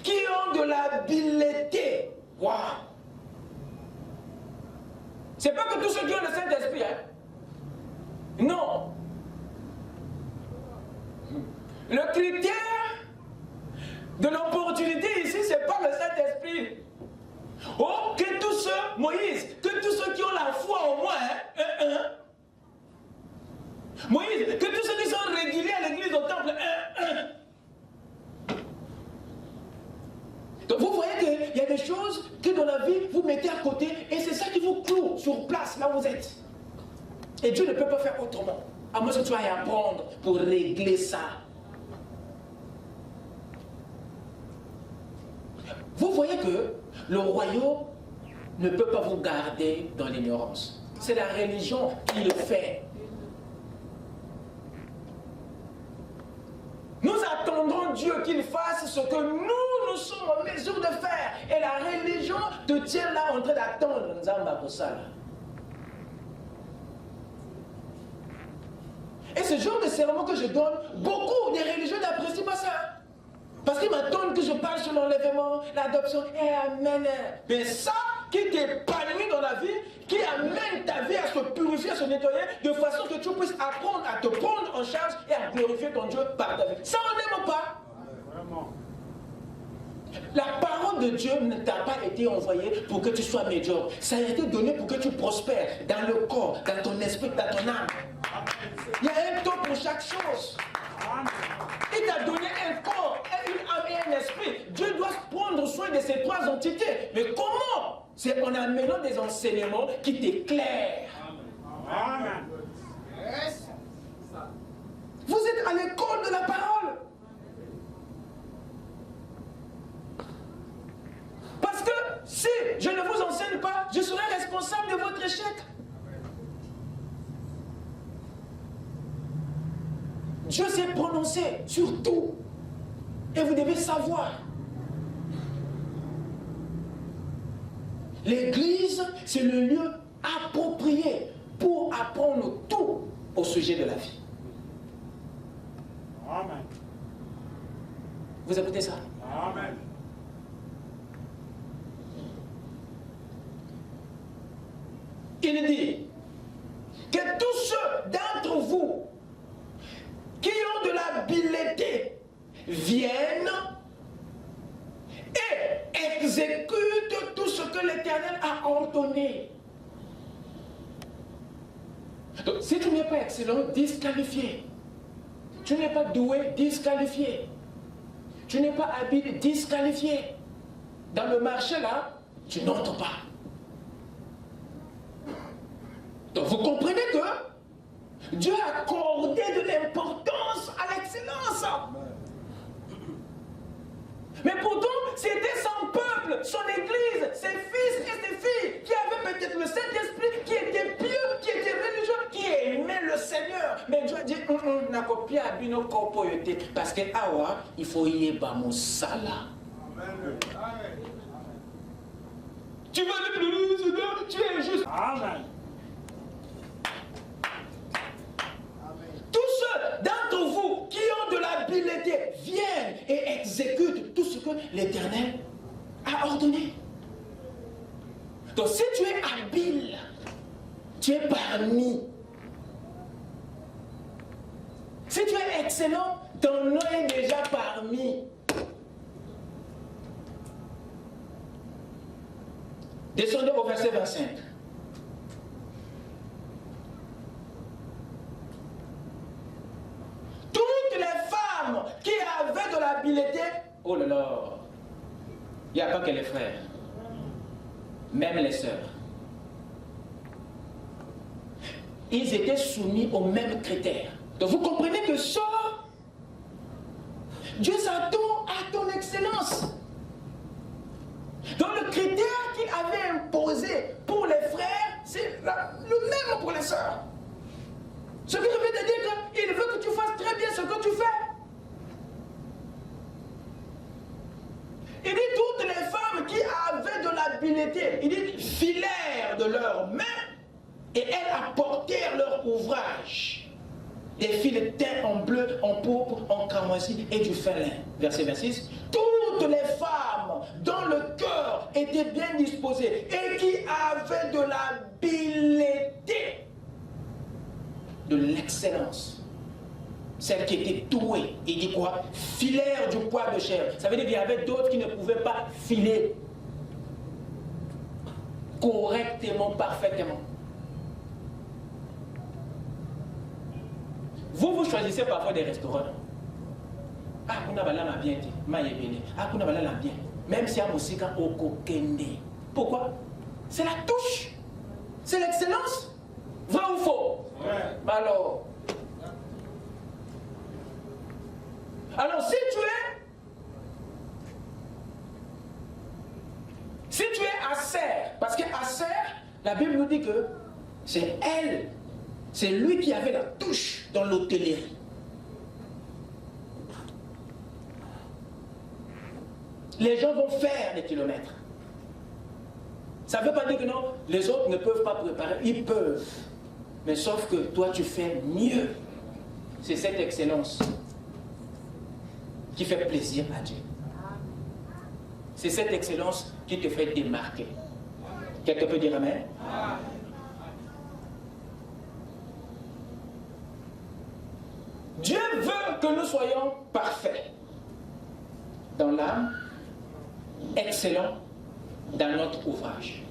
qui ont de l'habileté, waouh! C'est pas que tous ceux qui ont le Saint-Esprit, hein? Non. Le critère de l'opportunité ici, c'est pas le Saint-Esprit. Oh, que tous ceux, Moïse, que tous ceux qui ont la foi au moins, Moïse, que tous ceux qui sont réguliers à l'église, au temple, Donc vous voyez qu'il y a des choses que dans la vie, vous mettez à côté, et c'est ça qui vous cloue sur place, là où vous êtes. Et Dieu ne peut pas faire autrement, à moins que tu ailles apprendre pour régler ça. Vous voyez que le royaume ne peut pas vous garder dans l'ignorance. C'est la religion qui le fait. Nous attendrons Dieu qu'il fasse ce que nous sommes en mesure de faire. Et la religion te tient là en train d'attendre. Et ce genre de serment que je donne, beaucoup des religieux n'apprécient pas ça. Parce qu'ils m'attendent que je parle sur l'enlèvement, l'adoption, et amen. Mais ça qui t'épanouit dans la vie, qui amène ta vie à se purifier, à se nettoyer, de façon que tu puisses apprendre à te prendre en charge et à glorifier ton Dieu par ta vie. Ça, on n'aime pas. La parole de Dieu ne t'a pas été envoyée pour que tu sois médiocre. Ça a été donné pour que tu prospères dans le corps, dans ton esprit, dans ton âme. Il y a un temps pour chaque chose. Il t'a donné un corps, une âme et un esprit. Dieu doit prendre soin de ces trois entités. Mais comment? C'est en amenant des enseignements qui t'éclairent. Amen. Vous êtes à l'école de la parole. Parce que si je ne vous enseigne pas, je serai responsable de votre échec. Dieu s'est prononcé sur tout. Et vous devez savoir. L'église, c'est le lieu approprié pour apprendre tout au sujet de la vie. Amen. Vous écoutez ça? Amen. Il dit que tous ceux d'entre vous qui ont de l'habileté viennent et exécutent tout ce que l'Éternel a ordonné. Donc, si tu n'es pas excellent, disqualifié. Tu n'es pas doué, disqualifié. Tu n'es pas habile, disqualifié. Dans le marché là, tu n'entres pas. Donc vous comprenez que Dieu a accordé de l'importance à l'excellence. Mais pourtant, c'était son peuple, son église, ses fils et ses filles qui avaient peut-être le Saint-Esprit, qui étaient pieux, qui étaient religieux, qui aimaient le Seigneur. Mais Dieu dit, n'a copié à bino kopoyote, parce que awa, il faut y eba mon sala. Tu vas aller pleurer, Seigneur, tu es injuste. Amen. Tous ceux d'entre vous qui ont de l'habileté viennent et exécutent tout ce que l'Éternel a ordonné. Donc si tu es habile, tu es parmi. Si tu es excellent, ton nom est déjà parmi. Descendez au verset 25. Toutes les femmes qui avaient de l'habileté, oh là là, il n'y a pas que les frères, même les sœurs. Ils étaient soumis aux mêmes critères. Donc vous comprenez que ça, Dieu s'attend à ton excellence. Donc le critère qu'il avait imposé pour les frères, c'est le même pour les sœurs. Ce qui veut dire qu'il veut que tu fasses très bien ce que tu fais. Il dit toutes les femmes qui avaient de l'habileté, il dit filèrent de leurs mains et elles apportèrent leur ouvrage. Des fils teints en bleu, en pourpre, en cramoisi et du fin lin. Verset 26. Toutes les femmes dont le cœur était bien disposé et qui avaient de l'habileté, de l'excellence, celles qui étaient douées, il dit quoi? Filèrent du poil de chair. Ça veut dire qu'il y avait d'autres qui ne pouvaient pas filer correctement, parfaitement. Vous choisissez parfois des restaurants. Ah, on a bien dit, ah, on a bien. Même si on a aussi au kokende. Pourquoi? C'est la touche. C'est l'excellence. Vrai ou faux? Ouais. Alors, si tu es Aser, parce que Aser, la Bible nous dit que c'est elle. C'est lui qui avait la touche dans l'hôtellerie. Les gens vont faire des kilomètres. Ça ne veut pas dire que non, les autres ne peuvent pas préparer. Ils peuvent. Mais sauf que toi, tu fais mieux. C'est cette excellence qui fait plaisir à Dieu. C'est cette excellence qui te fait démarquer. Quelqu'un peut dire amen? Dieu veut que nous soyons parfaits dans l'âme, excellents dans notre ouvrage.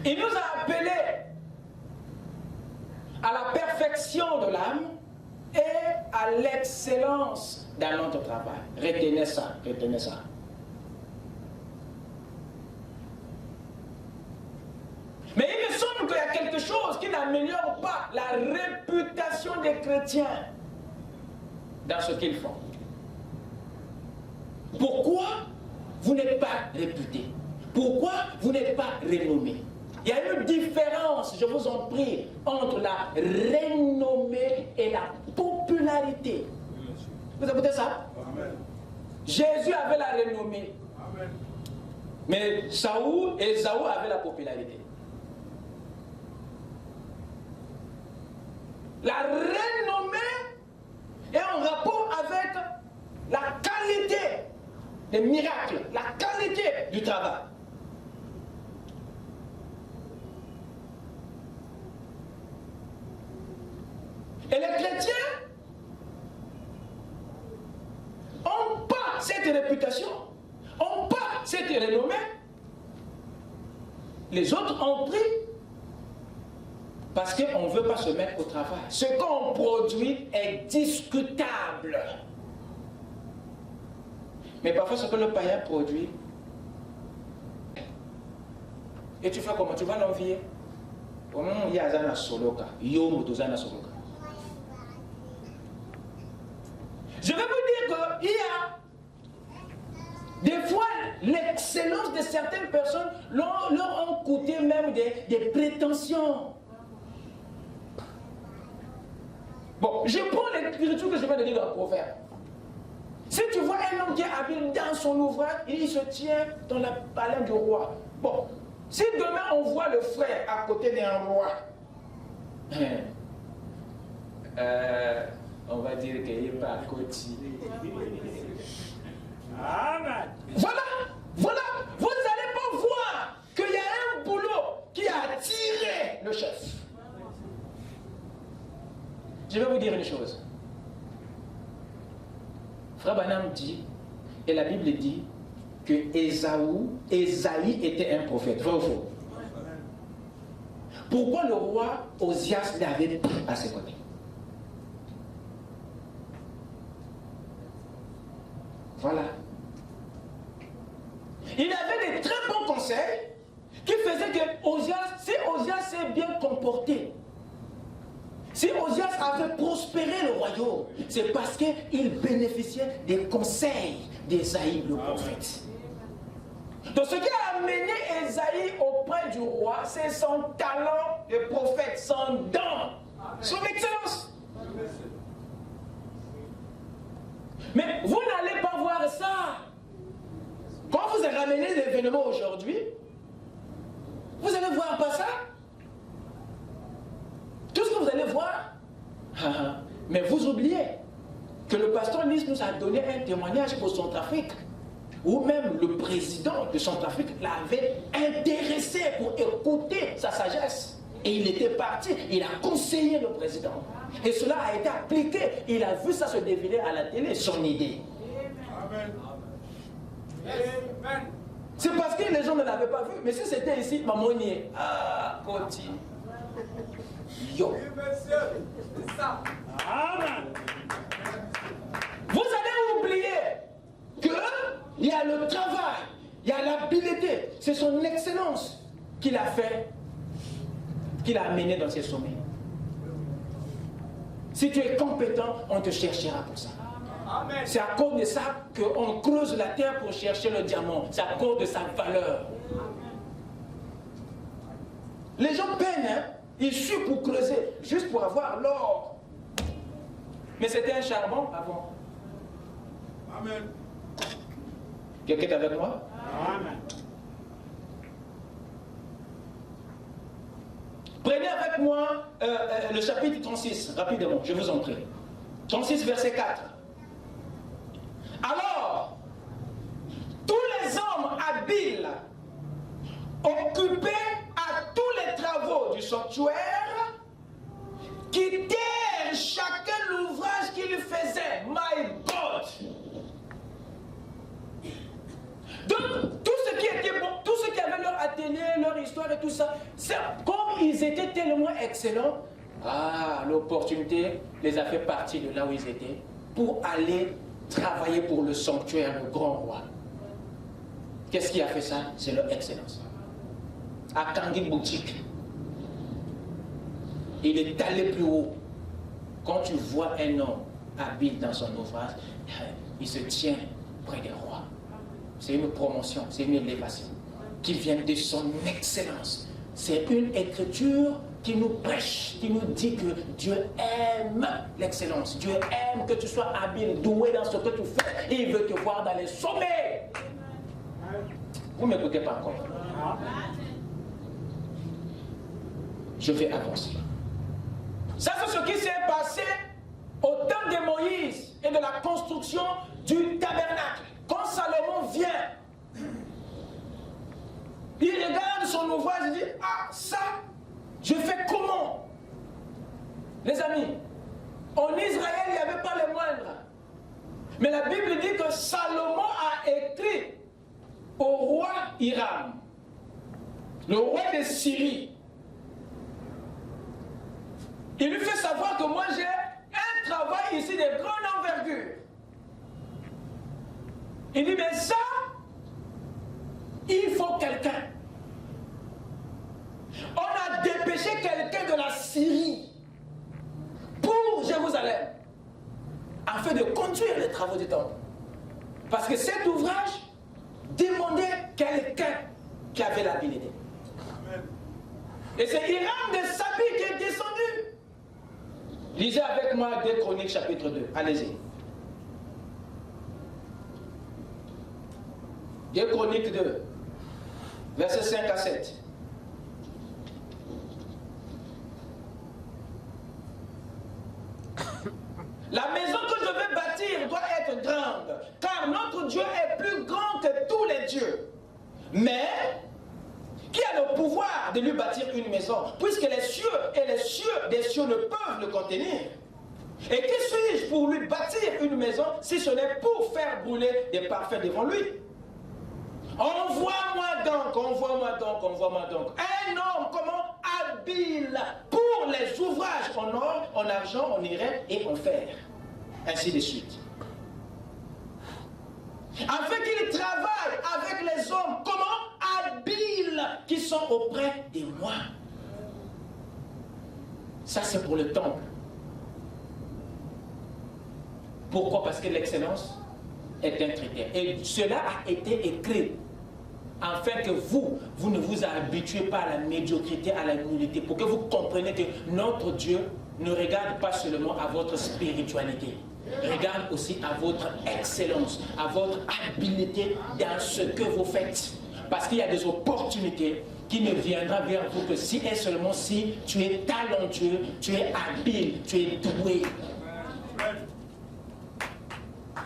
Il nous a appelés à la perfection de l'âme et à l'excellence dans notre travail. Retenez ça, retenez ça. Mais il me semble qu'il y a quelque chose qui n'améliore pas la réputation des chrétiens dans ce qu'ils font. Pourquoi vous n'êtes pas réputé? Pourquoi vous n'êtes pas renommé? Il y a une différence, je vous en prie, entre la renommée et la popularité. Vous écoutez ça? Amen. Jésus avait la renommée. Amen. Mais Saoul et Esaü avaient la popularité. La renommée est en rapport avec la qualité des miracles, la qualité du travail. Et les chrétiens n'ont pas cette réputation, n'ont pas cette renommée. Les autres ont pris parce qu'on ne veut pas se mettre au travail. Ce qu'on produit est discutable. Mais parfois, ce que le païen produit, et tu fais comment? Tu vas l'envier. Il y a un soloka. Je vais vous dire qu'il y a des fois l'excellence de certaines personnes leur ont coûté même des prétentions. Bon, je prends l'écriture que je viens de lire dans le Proverbe. Si tu vois un homme qui est habile dans son ouvrage, il se tient dans la palais du roi. Bon, si demain on voit le frère à côté d'un roi, on va dire qu'il n'est pas à côté. Amen. Voilà, voilà, vous n'allez pas voir qu'il y a un boulot qui a attiré le chef. Je vais vous dire une chose. Frère Branham dit, et la Bible dit, que Ésaïe était un prophète. Vrai ou faux? Pourquoi le roi Osias l'avait pris à ses côtés? Voilà. Il avait des très bons conseils qui faisaient que Osias, si Osias s'est bien comporté, si Osias avait prospéré le royaume, c'est parce qu'il bénéficiait des conseils d'Ésaïe le prophète. Donc ce qui a amené Ésaïe auprès du roi, c'est son talent de prophète, son don, son excellence. Mais vous n'allez pas voir ça. Quand vous ramenez l'événement aujourd'hui, vous allez voir pas ça. Tout ce que vous allez voir, mais vous oubliez que le pasteur Nice nous a donné un témoignage pour Centrafrique, où même le président de Centrafrique l'avait intéressé pour écouter sa sagesse. Et il était parti, il a conseillé le président. Et cela a été appliqué. Il a vu ça se défiler à la télé, son idée. Amen. Amen. C'est parce que les gens ne l'avaient pas vu. Mais si c'était ici, Mamonier, Koti, yo. C'est ça. Amen. Vous allez oublier qu'il y a le travail, il y a l'habileté. C'est son excellence qu'il a fait, qu'il a amené dans ses sommets. Si tu es compétent, on te cherchera pour ça. C'est à cause de ça qu'on creuse la terre pour chercher le diamant. C'est à cause de sa valeur. Les gens peinent, hein? Ils suent pour creuser, juste pour avoir l'or. Mais c'était un charbon avant. Amen. Quelqu'un est avec moi? Amen. Prenez avec moi le chapitre 36, rapidement, je vous en prie. 36, verset 4. Alors, tous les hommes habiles, occupés à tous les travaux du sanctuaire, quittèrent chacun l'ouvrage qu'il faisait. My God! Donc, tout ce qui était bon, tout ce qui avait leur atelier, leur histoire et tout ça, comme ils étaient tellement excellents, l'opportunité les a fait partir de là où ils étaient pour aller travailler pour le sanctuaire, le grand roi. Qu'est-ce qui a fait ça? C'est leur excellence. À Kangi Boutique, il est allé plus haut. Quand tu vois un homme habile dans son ouvrage, il se tient près des rois. C'est une promotion, c'est une élévation qui vient de son excellence. C'est une écriture qui nous prêche, qui nous dit que Dieu aime l'excellence. Dieu aime que tu sois habile, doué dans ce que tu fais. Et il veut te voir dans les sommets. Vous ne m'écoutez pas encore. Je vais avancer. Ça, c'est ce qui s'est passé au temps de Moïse et de la construction du tabernacle. Quand Salomon vient, il regarde son ouvrage et dit, ça, je fais comment? Les amis, en Israël, il n'y avait pas les moindres. Mais la Bible dit que Salomon a écrit au roi Hiram, le roi de Syrie. Il lui fait savoir que moi j'ai un travail ici de grande envergure. Il dit, mais ça, il faut quelqu'un. On a dépêché quelqu'un de la Syrie pour Jérusalem, afin de conduire les travaux du temple. Parce que cet ouvrage demandait quelqu'un qui avait l'habilité. Et c'est Hiram de Sabi qui est descendu. Lisez avec moi 2 Chroniques chapitre 2. Allez-y. 2 Chroniques 2, versets 5 à 7. La maison que je vais bâtir doit être grande, car notre Dieu est plus grand que tous les dieux. Mais qui a le pouvoir de lui bâtir une maison, puisque les cieux et les cieux des cieux ne peuvent le contenir? Et qui suis-je pour lui bâtir une maison si ce n'est pour faire brûler des parfums devant lui? Envoie-moi donc un homme comment habile pour les ouvrages en or, en argent, en irai et en fer. Ainsi de suite. Afin qu'il travaille avec les hommes comment habiles qui sont auprès de moi. Ça c'est pour le temple. Pourquoi? Parce que l'excellence est un critère. Et cela a été écrit afin que vous ne vous habituez pas à la médiocrité, à la nullité, pour que vous compreniez que notre Dieu ne regarde pas seulement à votre spiritualité, il regarde aussi à votre excellence, à votre habileté dans ce que vous faites. Parce qu'il y a des opportunités qui ne viendront vers vous que si et seulement si tu es talentueux, tu es habile, tu es doué.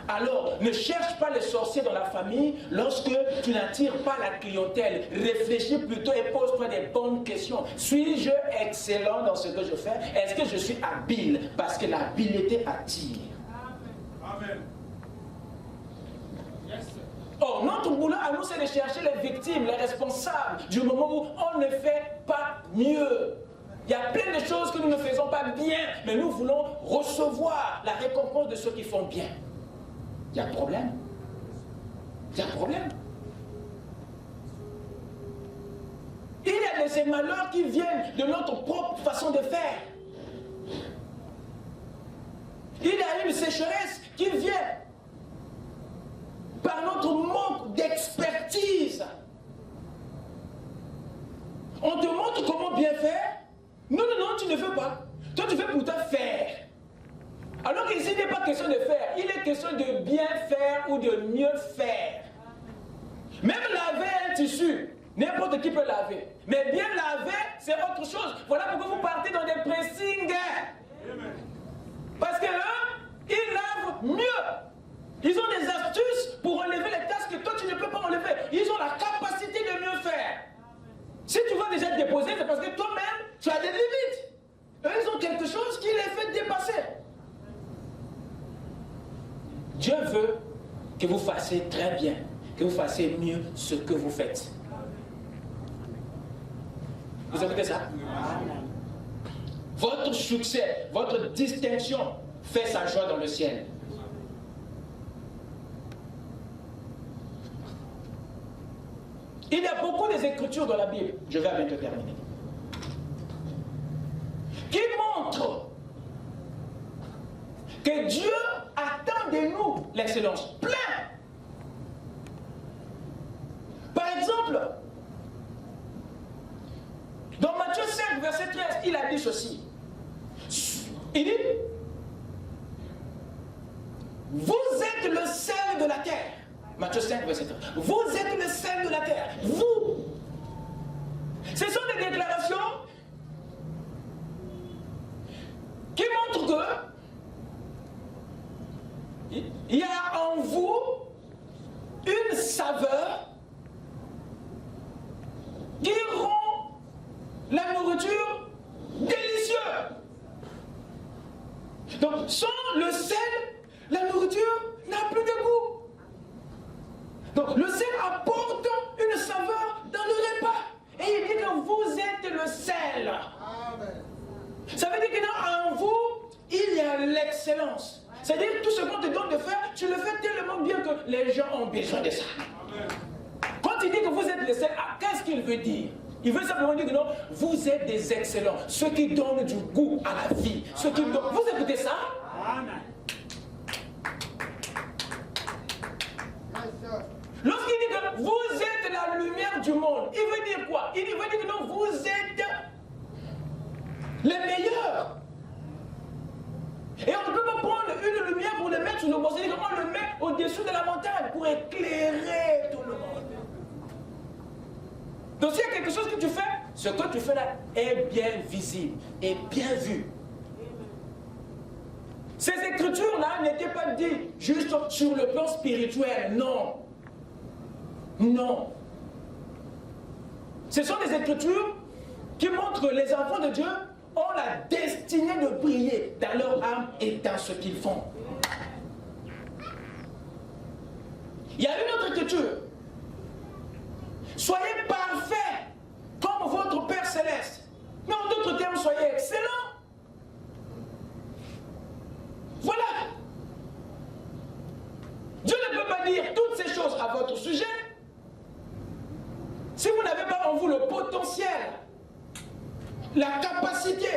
Alors, ne cherche pas les sorciers dans la famille lorsque tu n'attires pas la clientèle. Réfléchis plutôt et pose-toi des bonnes questions. Suis-je excellent dans ce que je fais? Est-ce que je suis habile? Parce que l'habileté attire. Amen. Yes. Or, notre boulot à nous, c'est de chercher les victimes, les responsables, du moment où on ne fait pas mieux. Il y a plein de choses que nous ne faisons pas bien, mais nous voulons recevoir la récompense de ceux qui font bien. Il y a un problème. Il y a un problème. Il y a de ces malheurs qui viennent de notre propre façon de faire. Il y a une sécheresse qui vient par notre manque d'expertise. On te montre comment bien faire. Non, tu ne fais pas. Toi, tu fais pour te faire. Alors qu'ici, il n'est pas question de faire, il est question de bien faire ou de mieux faire. Même laver un tissu, n'importe qui peut laver. Mais bien laver, c'est autre chose. Voilà pourquoi vous partez dans des pressings. Parce qu'eux, ils lavent mieux. Ils ont des astuces pour enlever les tasses que toi, tu ne peux pas enlever. Ils ont la capacité de mieux faire. Si tu vas déjà te déposer, c'est parce que toi-même, tu as des limites. Eux, ils ont quelque chose qui les fait dépasser. Dieu veut que vous fassiez très bien, que vous fassiez mieux ce que vous faites. Vous écoutez ça? Votre succès, votre distinction fait sa joie dans le ciel. Il y a beaucoup d'écritures dans la Bible, je vais bientôt terminer, qui montrent que Dieu attend de nous l'excellence. Plein. Par exemple, dans Matthieu 5, verset 13, il a dit ceci. Il dit, vous êtes le sel de la terre. Matthieu 5, verset 13. Vous êtes le sel de la terre. Vous. Ce sont des déclarations qui montrent que il y a en vous une saveur qui rend la nourriture délicieuse. Donc, sans le sel, la nourriture n'a plus de goût. Donc, le sel apporte une saveur dans le repas. Et il dit que vous êtes le sel. Amen. Ça veut dire que en vous, il y a l'excellence. C'est-à-dire que tout ce qu'on te donne de faire, tu le fais tellement bien que les gens ont besoin de ça. Amen. Quand il dit que vous êtes le sel, qu'est-ce qu'il veut dire? Il veut simplement dire que non, vous êtes des excellents, ceux qui donnent du goût à la vie. Ceux qui donnent... Vous écoutez ça? Amen. Lorsqu'il dit que vous êtes la lumière du monde, il veut dire quoi? Il veut dire que non, vous êtes les meilleurs. Et on ne peut pas prendre une lumière pour le mettre sur le monde. C'est-à-dire qu'on le met au-dessus de la montagne pour éclairer tout le monde. Donc s'il y a quelque chose que tu fais, ce que tu fais là est bien visible, est bien vu. Ces écritures-là n'étaient pas dites juste sur le plan spirituel, non. Non. Ce sont des écritures qui montrent que les enfants de Dieu ont la destinée de briller dans leur âme et dans ce qu'ils font. Il y a une autre écriture. Soyez parfaits comme votre Père Céleste. Mais en d'autres termes, soyez excellents. Voilà. Dieu ne peut pas dire toutes ces choses à votre sujet si vous n'avez pas en vous le potentiel, la capacité,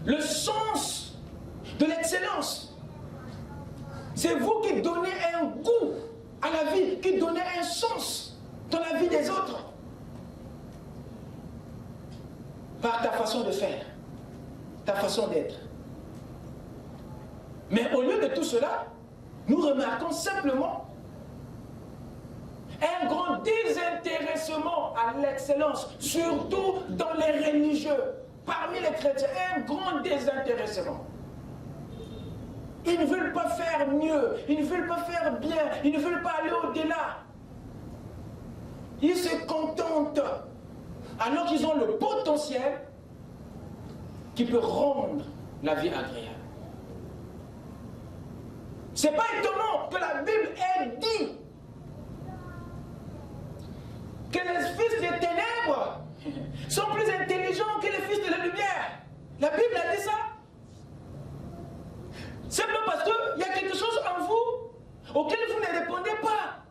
le sens de l'excellence. C'est vous qui donnez un goût à la vie, qui donnez un sens dans la vie des autres. Par ta façon de faire, ta façon d'être. Mais au lieu de tout cela, nous remarquons simplement un grand désintéressement à l'excellence, surtout dans les religieux, parmi les chrétiens, un grand désintéressement. Ils ne veulent pas faire mieux, ils ne veulent pas faire bien, ils ne veulent pas aller au-delà. Ils se contentent, alors qu'ils ont le potentiel qui peut rendre la vie agréable. Ce n'est pas étonnant que la Bible ait dit que les fils des ténèbres sont plus intelligents que les fils de la lumière. La Bible a dit ça. Simplement parce qu'il y a quelque chose en vous auquel vous ne répondez pas.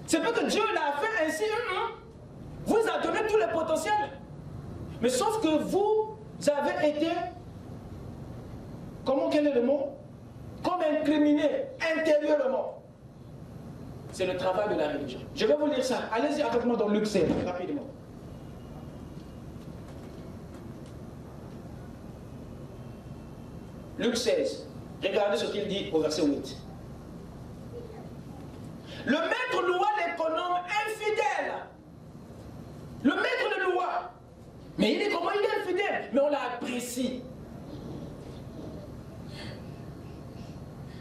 C'est pas que Dieu l'a fait ainsi, vous a donné tout le potentiel. Mais sauf que vous avez été, quel est le mot? Comme incriminé intérieurement. C'est le travail de la religion. Je vais vous lire ça. Allez-y avec moi dans Luc 16, rapidement. Luc 16. Regardez ce qu'il dit au verset 8. Le maître loua l'économe infidèle. Le maître le loua. Mais il est comment? Il est infidèle. Mais on l'apprécie.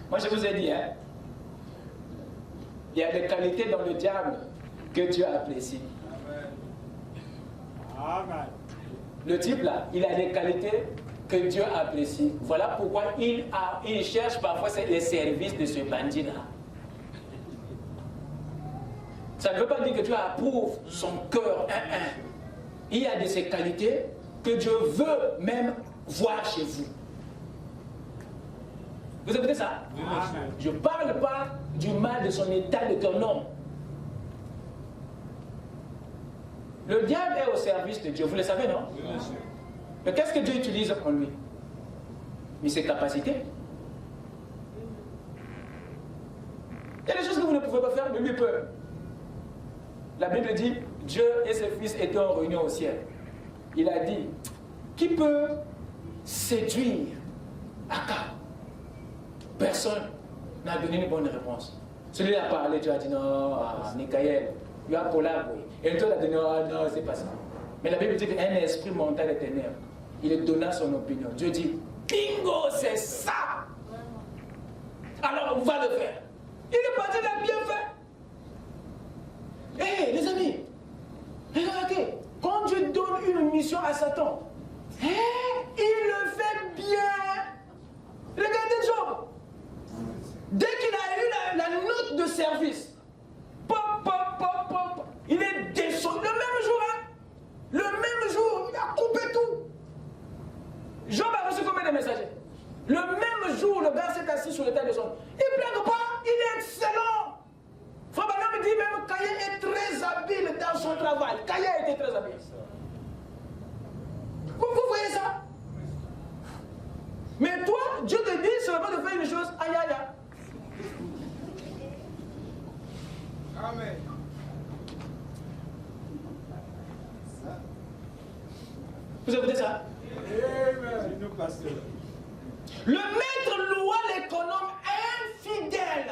Moi je vous ai dit, hein, il y a des qualités dans le diable que Dieu apprécie. Amen. Le type là, il a des qualités que Dieu apprécie. Voilà pourquoi il cherche parfois les services de ce bandit-là. Ça ne veut pas dire que Dieu approuve son cœur. Il y a de ces qualités que Dieu veut même voir chez vous. Vous écoutez ça? Amen. Je ne parle pas du mal de son état de cœur, non. Le diable est au service de Dieu, vous le savez, non? Oui, monsieur. Mais qu'est-ce que Dieu utilise en lui? Mais ses capacités. Il y a des choses que vous ne pouvez pas faire, mais lui peut. La Bible dit, Dieu et ses fils étaient en réunion au ciel. Il a dit, qui peut séduire Akab? Personne n'a donné une bonne réponse. Celui a parlé, tu as dit non, Michael, tu as Paulab, oui. Et toi, tu as dit non, c'est pas ça. Mais la Bible dit qu'un esprit monta des ténèbres. Il donna son opinion. Dieu dit, bingo, c'est ça. Alors on va le faire. Il est parti, il a bien fait. Hé, les amis, regardez, quand Dieu donne une mission à Satan, il le fait bien. Regardez Job. Dès qu'il a eu la note de service, il est descendu le même jour. Le même jour, il a coupé tout. Job a reçu combien de messagers? Le même jour, le gars s'est assis sur le tas de son. Il ne blague pas, il est excellent. Frère Branham dit même Kaye est très habile dans son travail. Kaye était très habile. Vous voyez ça? Mais toi, Dieu te dit seulement de faire une chose, aïe aïe aïe. Amen. Vous écoutez ça? Amen. Le maître loua l'économe infidèle.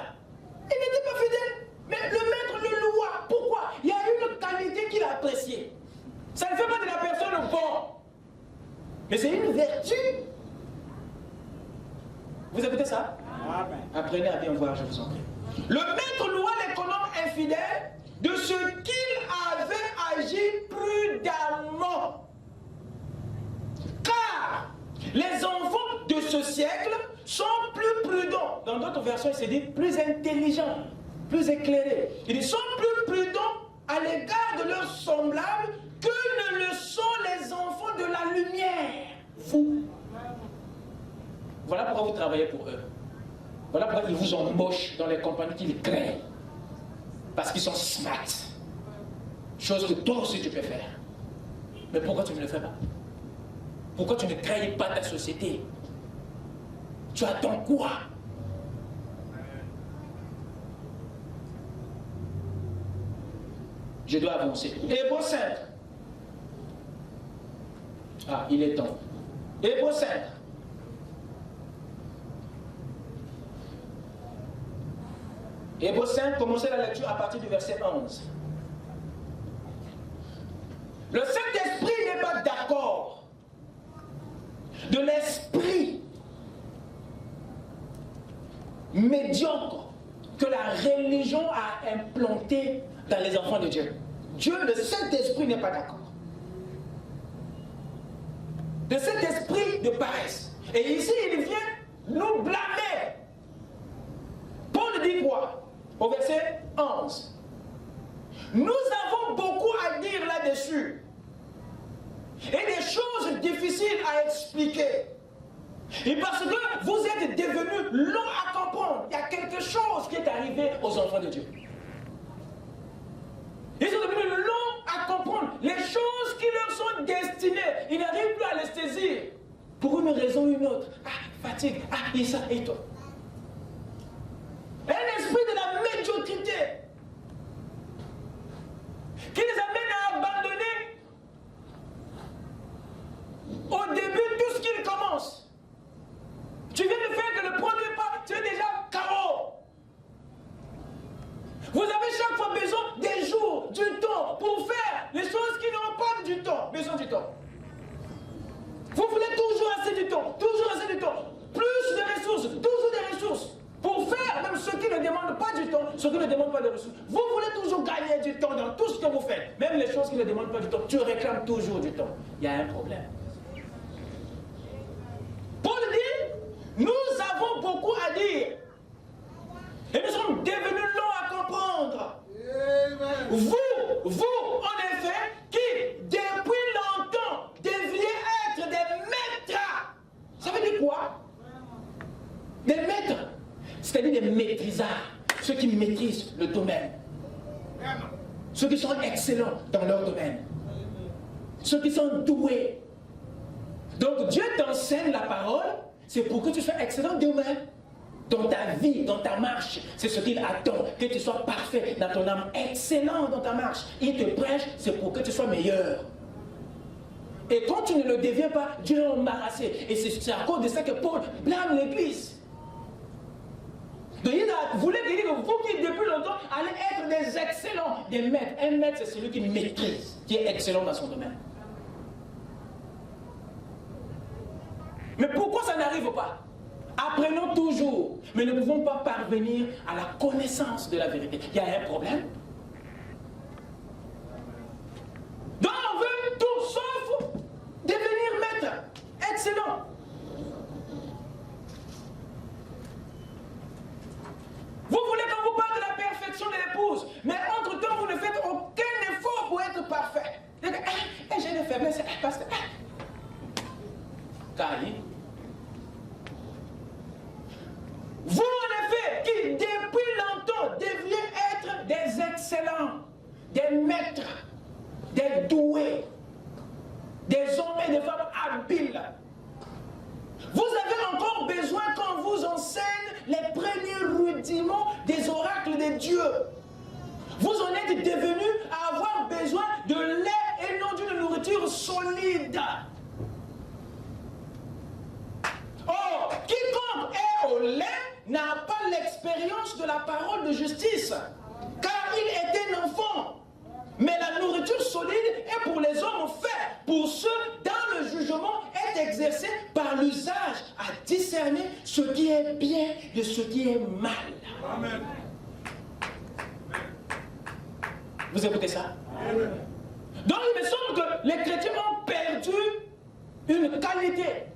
Il n'était pas fidèle, mais le maître le loua. Pourquoi? Il y a eu Mais c'est une vertu. Vous écoutez ça? Amen. Apprenez à bien voir, je vous en prie. Le maître loua l'économe infidèle de ce qu'il avait agi prudemment. Car les enfants de ce siècle sont plus prudents. Dans d'autres versions, il se dit plus intelligents, plus éclairés. Ils sont plus prudents à l'égard de leurs semblables que ne le sont les enfants de la lumière. Vous. Voilà pourquoi vous travaillez pour eux. Voilà pourquoi ils vous embauchent dans les compagnies qu'ils créent. Parce qu'ils sont smart. Chose que toi aussi tu peux faire. Mais pourquoi tu ne le fais pas? Pourquoi tu ne crées pas ta société? Tu attends quoi? Je dois avancer. Hébreux 5. Ah, il est temps. Hébreux 5. Hébreux 5, commencez la lecture à partir du verset 11. Le Saint-Esprit n'est pas d'accord de l'esprit médiocre que la religion a implanté dans les enfants de Dieu. Dieu, le Saint-Esprit n'est pas d'accord. De cet esprit de paresse. Et ici, il vient nous blâmer. Paul dit quoi? Au verset 11. Nous avons beaucoup à dire là-dessus. Et des choses difficiles à expliquer. Et parce que vous êtes devenus longs à comprendre, il y a quelque chose qui est arrivé aux enfants de Dieu. Ils sont devenus longs à comprendre les choses qui leur sont destinées. Ils n'arrivent plus à les saisir. Pour une raison ou une autre. Ah, fatigue. Ah, et ça, et toi. Un esprit de la médiocrité qui les amène à abandonner au début tout ce qu'ils commencent. Tu viens de faire que le premier pas, tu es déjà KO. Vous avez chaque fois besoin des jours, du temps pour faire les choses qui n'ont pas du temps, besoin du temps. Vous voulez toujours assez du temps, toujours assez du temps. Plus de ressources, toujours des ressources. Pour faire même ceux qui ne demandent pas du temps, ceux qui ne demandent pas de ressources. Vous voulez toujours gagner du temps dans tout ce que vous faites. Même les choses qui ne demandent pas du temps, tu réclames toujours du temps. Il y a un problème. Paul dit, nous avons beaucoup à dire. Et nous sommes devenus longs à comprendre. Vous, en effet, qui depuis longtemps deviez être des maîtres. Ça veut dire quoi? Des maîtres. C'est-à-dire des maîtrisards, ceux qui maîtrisent le domaine, ceux qui sont excellents dans leur domaine, ceux qui sont doués. Donc Dieu t'enseigne la parole, c'est pour que tu sois excellent demain. Dans ta vie, dans ta marche, c'est ce qu'il attend, que tu sois parfait dans ton âme, excellent dans ta marche. Il te prêche, c'est pour que tu sois meilleur. Et quand tu ne le deviens pas, Dieu est embarrassé. Et c'est à cause de ça que Paul blâme l'Église. Donc il voulait dire que vous qui depuis longtemps allez être des excellents, des maîtres. Un maître, c'est celui qui maîtrise, qui est excellent dans son domaine. Mais pourquoi ça n'arrive pas? Apprenons toujours, mais ne pouvons pas parvenir à la connaissance de la vérité. Il y a un problème. Donc on veut tout sauf devenir maître, excellent. Vous voulez qu'on vous parle de la perfection de l'épouse, mais entre-temps, vous ne faites aucun effort pour être parfait. J'ai des faiblesses, parce que... Kali. Vous, en effet, qui depuis longtemps deviez être des excellents, des maîtres, des doués, des hommes et des femmes habiles. Vous avez encore besoin qu'on vous enseigne les premiers rudiments des oracles de Dieu. Vous en êtes devenus à avoir besoin de lait et non d'une nourriture solide. Or, quiconque est au lait n'a pas l'expérience de la parole de justice, car il est un enfant. Mais la nourriture solide est pour les hommes faits, pour ceux dans le jugement et est exercé par l'usage à discerner ce qui est bien de ce qui est mal. Amen. Vous écoutez ça? Amen. Donc il me semble que les chrétiens ont perdu une qualité,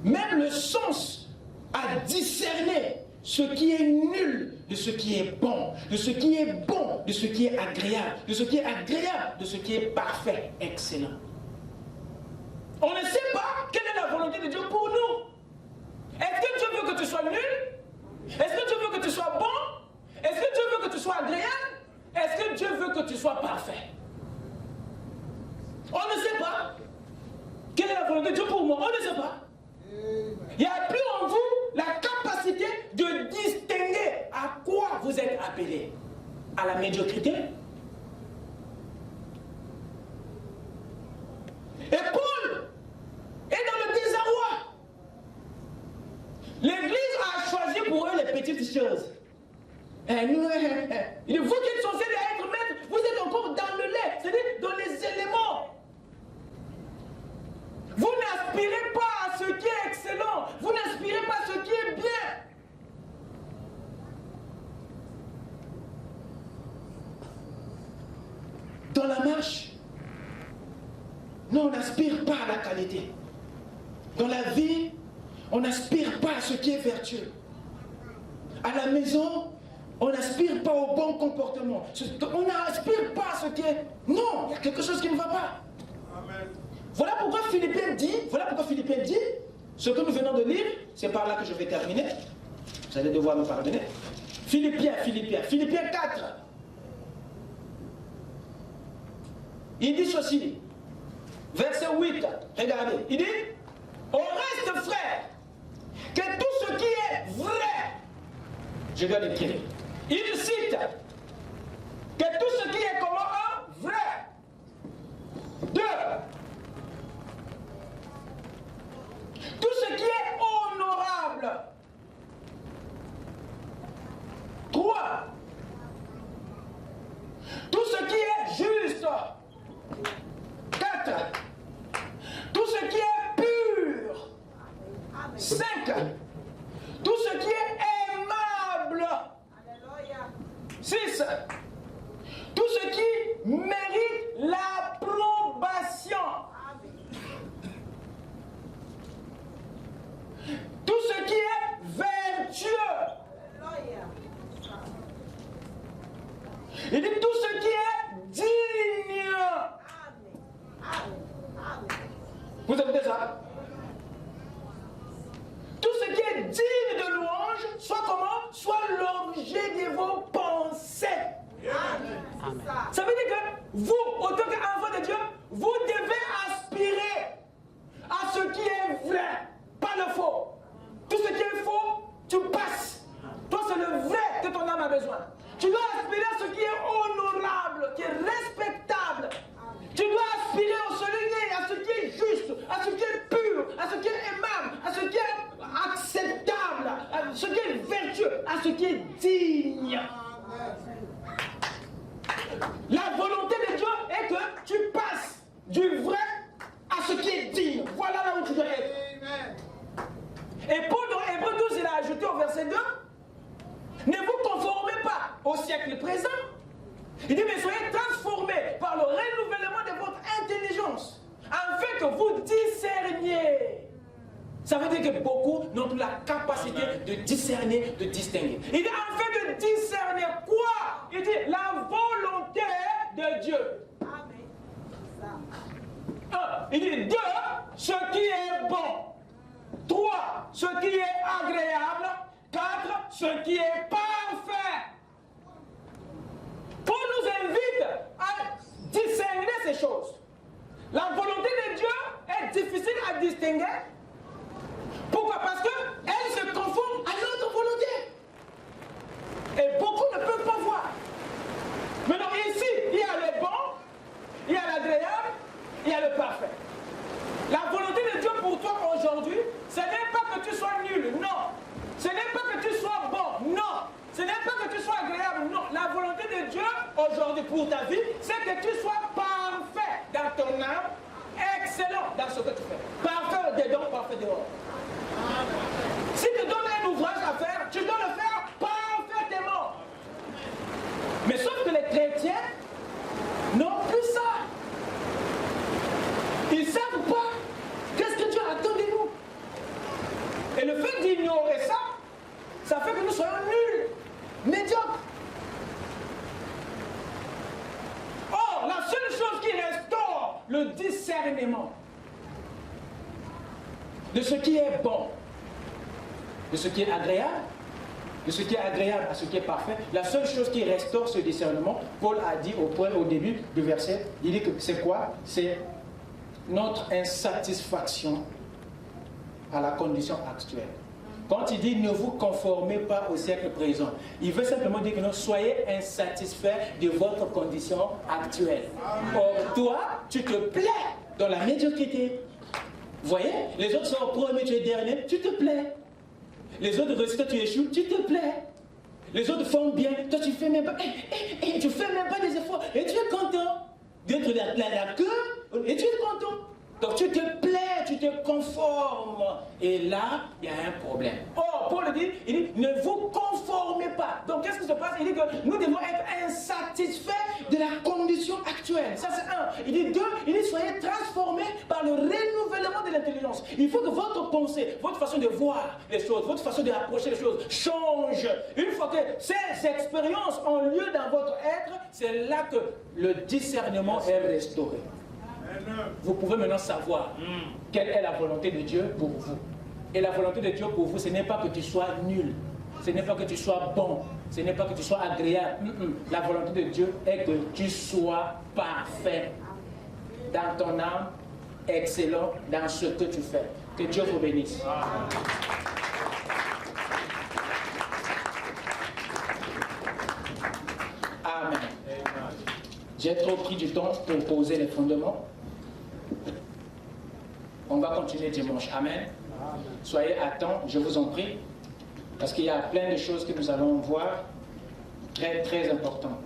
même le sens à discerner ce qui est nul de ce qui est bon, de ce qui est bon, de ce qui est agréable, de ce qui est agréable, de ce qui est parfait, excellent. On ne sait pas quelle est la volonté de Dieu pour nous. Est-ce que Dieu veut que tu sois nul? Est-ce que Dieu veut que tu sois bon? Est-ce que Dieu veut que tu sois agréable? Est-ce que Dieu veut que tu sois parfait? On ne sait pas. Quelle est la volonté de Dieu pour moi? On ne sait pas. Il n'y a plus en vous la capacité de distinguer à quoi vous êtes appelé. À la médiocrité. Et Paul est dans le désarroi. L'Église a choisi pour eux les petites choses. Il dit, vous qui êtes censés être maîtres, vous êtes encore dans le lait, c'est-à-dire dans les éléments. Vous n'aspirez pas à ce qui est excellent. Vous n'aspirez pas à ce qui est bien. Dans la marche, nous, on n'aspire pas à la qualité. Dans la vie, on n'aspire pas à ce qui est vertueux. À la maison, on n'aspire pas au bon comportement. On n'aspire pas à ce qui est... Non, il y a quelque chose qui ne va pas. Amen. Voilà pourquoi Philippiens dit, ce que nous venons de lire, c'est par là que je vais terminer. Vous allez devoir me pardonner. Philippiens 4. Il dit ceci, verset 8, regardez, il dit, au reste frères, que tout ce qui est vrai, je dois l'écrire, il cite, que tout ce qui est comment un vrai, 2, tout ce qui est honorable, 3, tout ce qui est juste, 4, tout ce qui est pur, 5, tout ce qui est aimable, 6, tout ce qui mérite l'approbation, tout ce qui est vertueux, il dit tout ce qui est digne. Vous écoutez ça? Tout ce qui est digne de louange, soit comment? Soit l'objet de vos pensées. Amen. Ça veut dire que vous, autant qu'enfant de Dieu, vous devez aspirer à ce qui est vrai, pas le faux. Tout ce qui est faux, tu passes. Toi, c'est le vrai que ton âme a besoin. Tu dois aspirer à ce qui est honorable, qui est respectable. Tu dois aspirer au souligner, à ce qui est juste, à ce qui est pur, à ce qui est aimable, à ce qui est acceptable, à ce qui est vertueux, à ce qui est digne. La volonté de Dieu est que tu passes du vrai à ce qui est digne. Voilà là où tu dois être. Et Paul dans Hébreux 12, il a ajouté au verset 2, ne vous conformez pas au siècle présent. Il dit, mais soyez transformés par le renouvellement de votre intelligence, afin que vous discerniez. Ça veut dire que beaucoup n'ont plus la capacité de discerner, de distinguer. Il dit, afin de discerner quoi? Il dit, la volonté de Dieu. Il dit, 2, ce qui est bon. 3, ce qui est agréable. 4, ce qui est parfait. Paul nous invite à discerner ces choses. La volonté de Dieu est difficile à distinguer. Pourquoi? Parce qu'elle se conforme à notre volonté. Et beaucoup ne peuvent pas voir. Maintenant ici, il y a le bon, il y a l'agréable, il y a le parfait. La volonté de Dieu pour toi aujourd'hui, ce n'est pas que tu sois nul, non. Ce n'est pas que tu sois bon, non. Ce n'est pas que tu sois agréable, non. La volonté de Dieu aujourd'hui pour ta vie, c'est que tu sois parfait dans ton âme, excellent dans ce que tu fais. Parfait tes dons parfaits dehors. Si tu donnes un ouvrage à faire, tu dois le faire parfaitement. Mais sauf que les chrétiens n'ont plus ça. Ils ne savent pas qu'est-ce que Dieu attend de nous. Et le fait d'ignorer ça, ça fait que nous soyons nuls, médiocres. Or, la seule chose qui restaure le discernement de ce qui est bon, de ce qui est agréable, de ce qui est agréable à ce qui est parfait, la seule chose qui restaure ce discernement, Paul a dit au début du verset, il dit que c'est quoi? C'est notre insatisfaction à la condition actuelle. Quand il dit ne vous conformez pas au siècle présent, il veut simplement dire que non, soyez insatisfaits de votre condition actuelle. Or, toi, tu te plais dans la médiocrité. Vous voyez, les autres sont premiers, tu es dernier, tu te plais. Les autres réussissent, tu échoues, tu te plais. Les autres font bien, toi tu fais même pas, tu fais même pas des efforts, et tu es content d'être la queue, et tu es content. Donc tu te plais, tu te conformes. Et là, il y a un problème. Or, Paul dit, il dit, ne vous conformez pas. Donc qu'est-ce qui se passe? Il dit que nous devons être insatisfaits de la condition actuelle. Ça c'est un. Il dit deux, il dit, soyez transformés par le renouvellement de l'intelligence. Il faut que votre pensée, votre façon de voir les choses, votre façon d'approcher les choses change. Une fois que ces expériences ont lieu dans votre être, c'est là que le discernement est restauré. Vous pouvez maintenant savoir quelle est la volonté de Dieu pour vous. Et la volonté de Dieu pour vous, ce n'est pas que tu sois nul, ce n'est pas que tu sois bon, ce n'est pas que tu sois agréable. La volonté de Dieu est que tu sois parfait dans ton âme, excellent dans ce que tu fais. Que Dieu vous bénisse. Amen. J'ai trop pris du temps pour poser les fondements. On va continuer dimanche. Amen. Soyez attents, je vous en prie, parce qu'il y a plein de choses que nous allons voir très très importantes.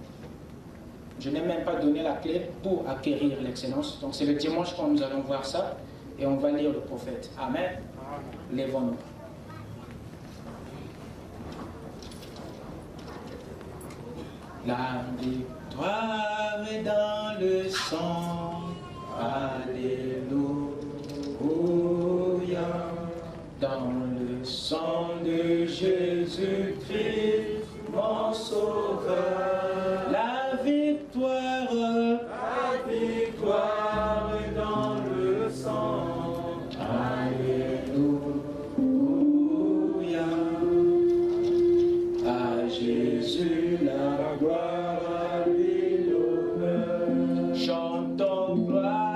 Je n'ai même pas donné la clé pour acquérir l'excellence. Donc c'est le dimanche quand nous allons voir ça et on va lire le prophète. Amen. Lèvons-nous. La victoire est dans le sang. Alléluia. Dans le sang de Jésus-Christ, mon sauveur. La victoire est dans le sang. Alléluia. À Jésus la gloire, à lui l'honneur. Chantons gloire.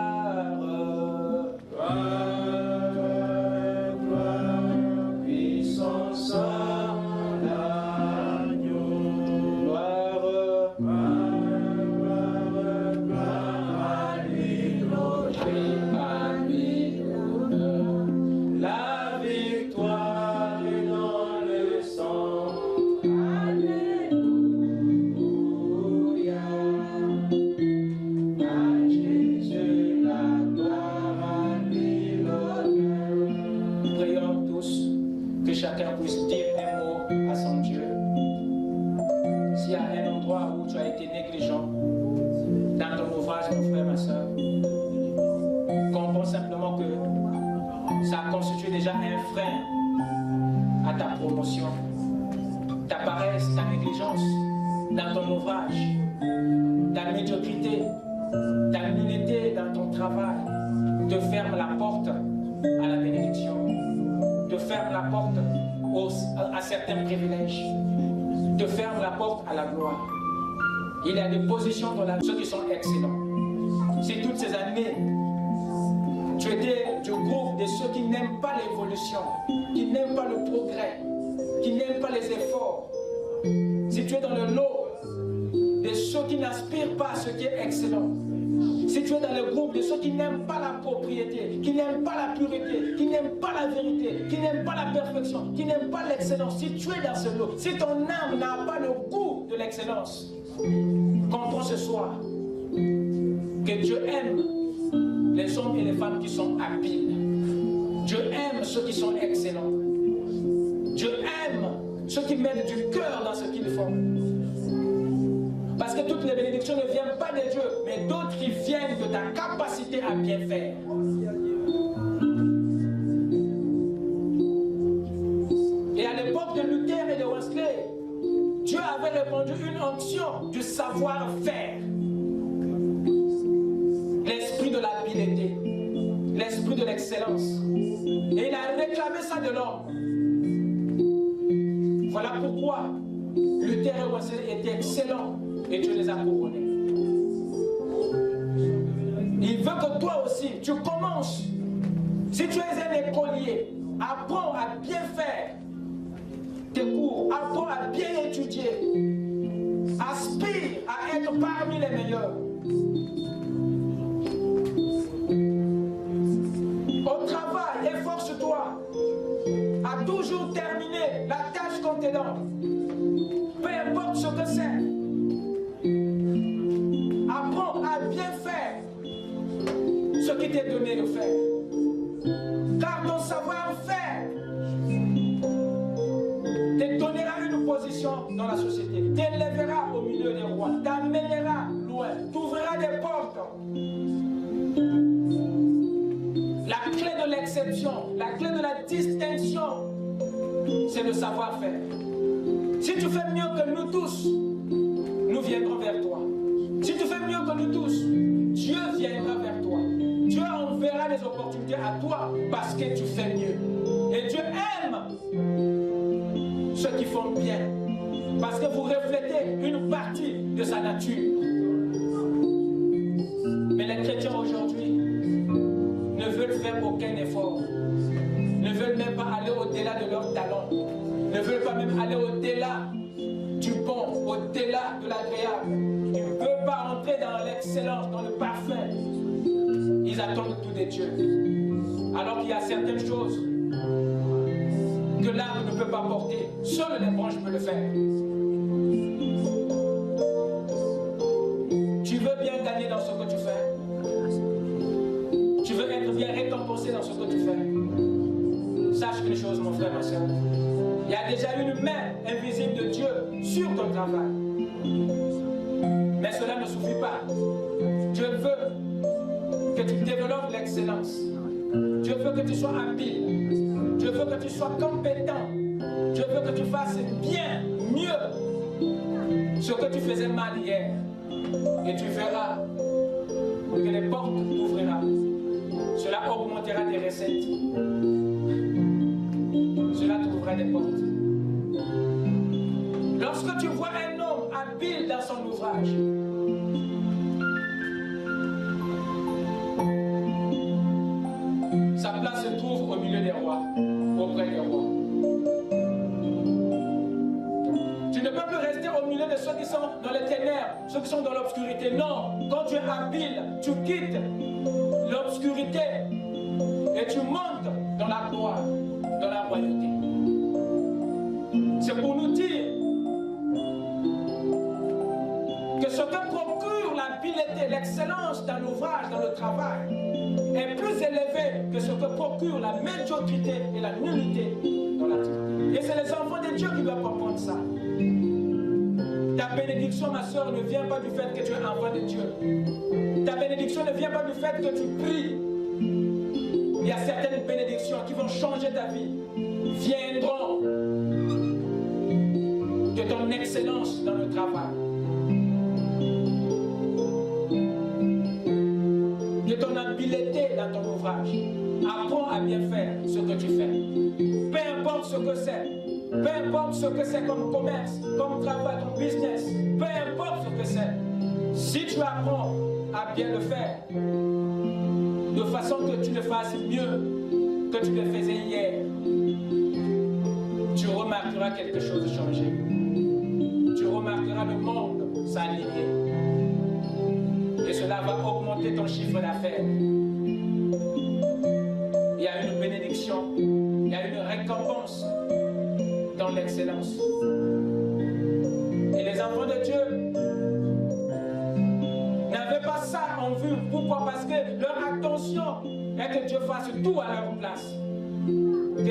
Chacun puisse dire un mot à son Dieu. S'il y a un endroit où tu as été négligent dans ton ouvrage, mon frère, ma soeur, comprends simplement que ça constitue déjà un frein à ta promotion. Ta paresse, ta négligence dans ton ouvrage, ta médiocrité, ta nullité dans ton travail te ferme la porte à la bénédiction. Te ferme la porte à certains privilèges, te ferme la porte à la gloire. Il y a des positions dans la vie, ceux qui sont excellents. Si toutes ces années, tu étais du groupe de ceux qui n'aiment pas l'évolution, qui n'aiment pas le progrès, qui n'aiment pas les efforts, si tu es dans le lot de ceux qui n'aspirent pas à ce qui est excellent, si tu es dans le groupe de ceux qui n'aiment pas la propriété, qui n'aiment pas la pureté, qui n'aiment pas la vérité, qui n'aiment pas la perfection, qui n'aiment pas l'excellence, si tu es dans ce lot, si ton âme n'a pas le goût de l'excellence, comprends ce soir que Dieu aime les hommes et les femmes qui sont habiles. Dieu ceux qui sont excellents. Dieu aime ceux qui mettent du cœur dans ce qu'ils font. Parce que toutes les bénédictions ne viennent pas de Dieu, mais d'autres qui viennent de ta capacité à bien faire. Et à l'époque de Luther et de Wesley, Dieu avait répandu une onction du savoir-faire. L'esprit de l'habileté, l'esprit de l'excellence. Et il a réclamé ça de l'homme. Voilà pourquoi Luther et Wesley étaient excellents et Dieu les a couronnés. Il veut que toi aussi, tu commences. Si tu es un écolier, apprends à bien faire tes cours, apprends à bien étudier. Aspire à être parmi les meilleurs. Au travail, efforce-toi à toujours terminer la tâche qu'on te donne. Peu importe ce que c'est. Apprends à bien faire ce qui t'est donné de faire. Car ton savoir-faire te donnera une position dans la société, t'élèvera au milieu des rois, t'amènera loin, t'ouvrira des portes. La clé de l'exception, la clé de la distinction, c'est le savoir-faire. Si tu fais mieux que nous tous, nous viendrons vers toi. Si tu fais mieux que nous tous, Dieu viendra vers toi. Dieu enverra des opportunités à toi parce que tu fais mieux. Et Dieu aime ceux qui font bien parce que vous reflétez une partie de sa nature. Mais les chrétiens aujourd'hui ne veulent faire aucun effort, ne veulent même pas aller au-delà de leurs talents, ne veulent pas même aller au-delà du bon, au-delà de l'agréable. Ils ne veulent pas entrer dans l'excellence, dans le parfait. Ils attendent tout de Dieu. Alors qu'il y a certaines choses que l'arbre ne peut pas porter, seules les branches peuvent le faire. Tu veux bien gagner dans ce que tu fais. Tu veux être bien récompensé dans ce que tu fais. Sache une chose, mon frère, ma soeur. Il y a déjà une main invisible de Dieu sur ton travail. Mais cela ne suffit pas. Dieu veut que tu développes l'excellence. Dieu veut que tu sois habile. Dieu veut que tu sois compétent. Dieu veut que tu fasses bien, mieux ce que tu faisais mal hier. Et tu verras que les portes t'ouvriront. Cela augmentera tes recettes. Cela t'ouvrira des portes. Lorsque tu vois un homme habile dans son ouvrage, sa place se trouve au milieu des rois, auprès des rois. Tu ne peux plus rester au milieu de ceux qui sont dans les ténèbres, ceux qui sont dans l'obscurité. Non, quand tu es habile, tu quittes l'obscurité et tu montes dans la gloire, dans la royauté. C'est pour nous dire que ce que procure l'habileté, l'excellence dans l'ouvrage, dans le travail, est plus élevé que ce que procure la médiocrité et la nullité dans l'activité. Et c'est les enfants de Dieu qui doivent comprendre ça. Ta bénédiction, ma soeur, ne vient pas du fait que tu es enfant de Dieu. Ta bénédiction ne vient pas du fait que tu pries. Il y a certaines bénédictions qui vont changer ta vie, viendront de ton excellence dans le travail, de ton habileté dans ton ouvrage. Apprends à bien faire ce que tu fais. Peu importe ce que c'est. Peu importe ce que c'est comme commerce, comme travail, comme business. Peu importe ce que c'est. Si tu apprends à bien le faire, de façon que tu le fasses mieux que tu le faisais hier, tu remarqueras quelque chose changer. Tu remarqueras le monde s'aligner. Et cela va augmenter ton chiffre d'affaires. Il y a une bénédiction, il y a une récompense dans l'excellence. Et les enfants de Dieu n'avaient pas ça en vue. Pourquoi? Parce que leur attention est que Dieu fasse tout à leur place.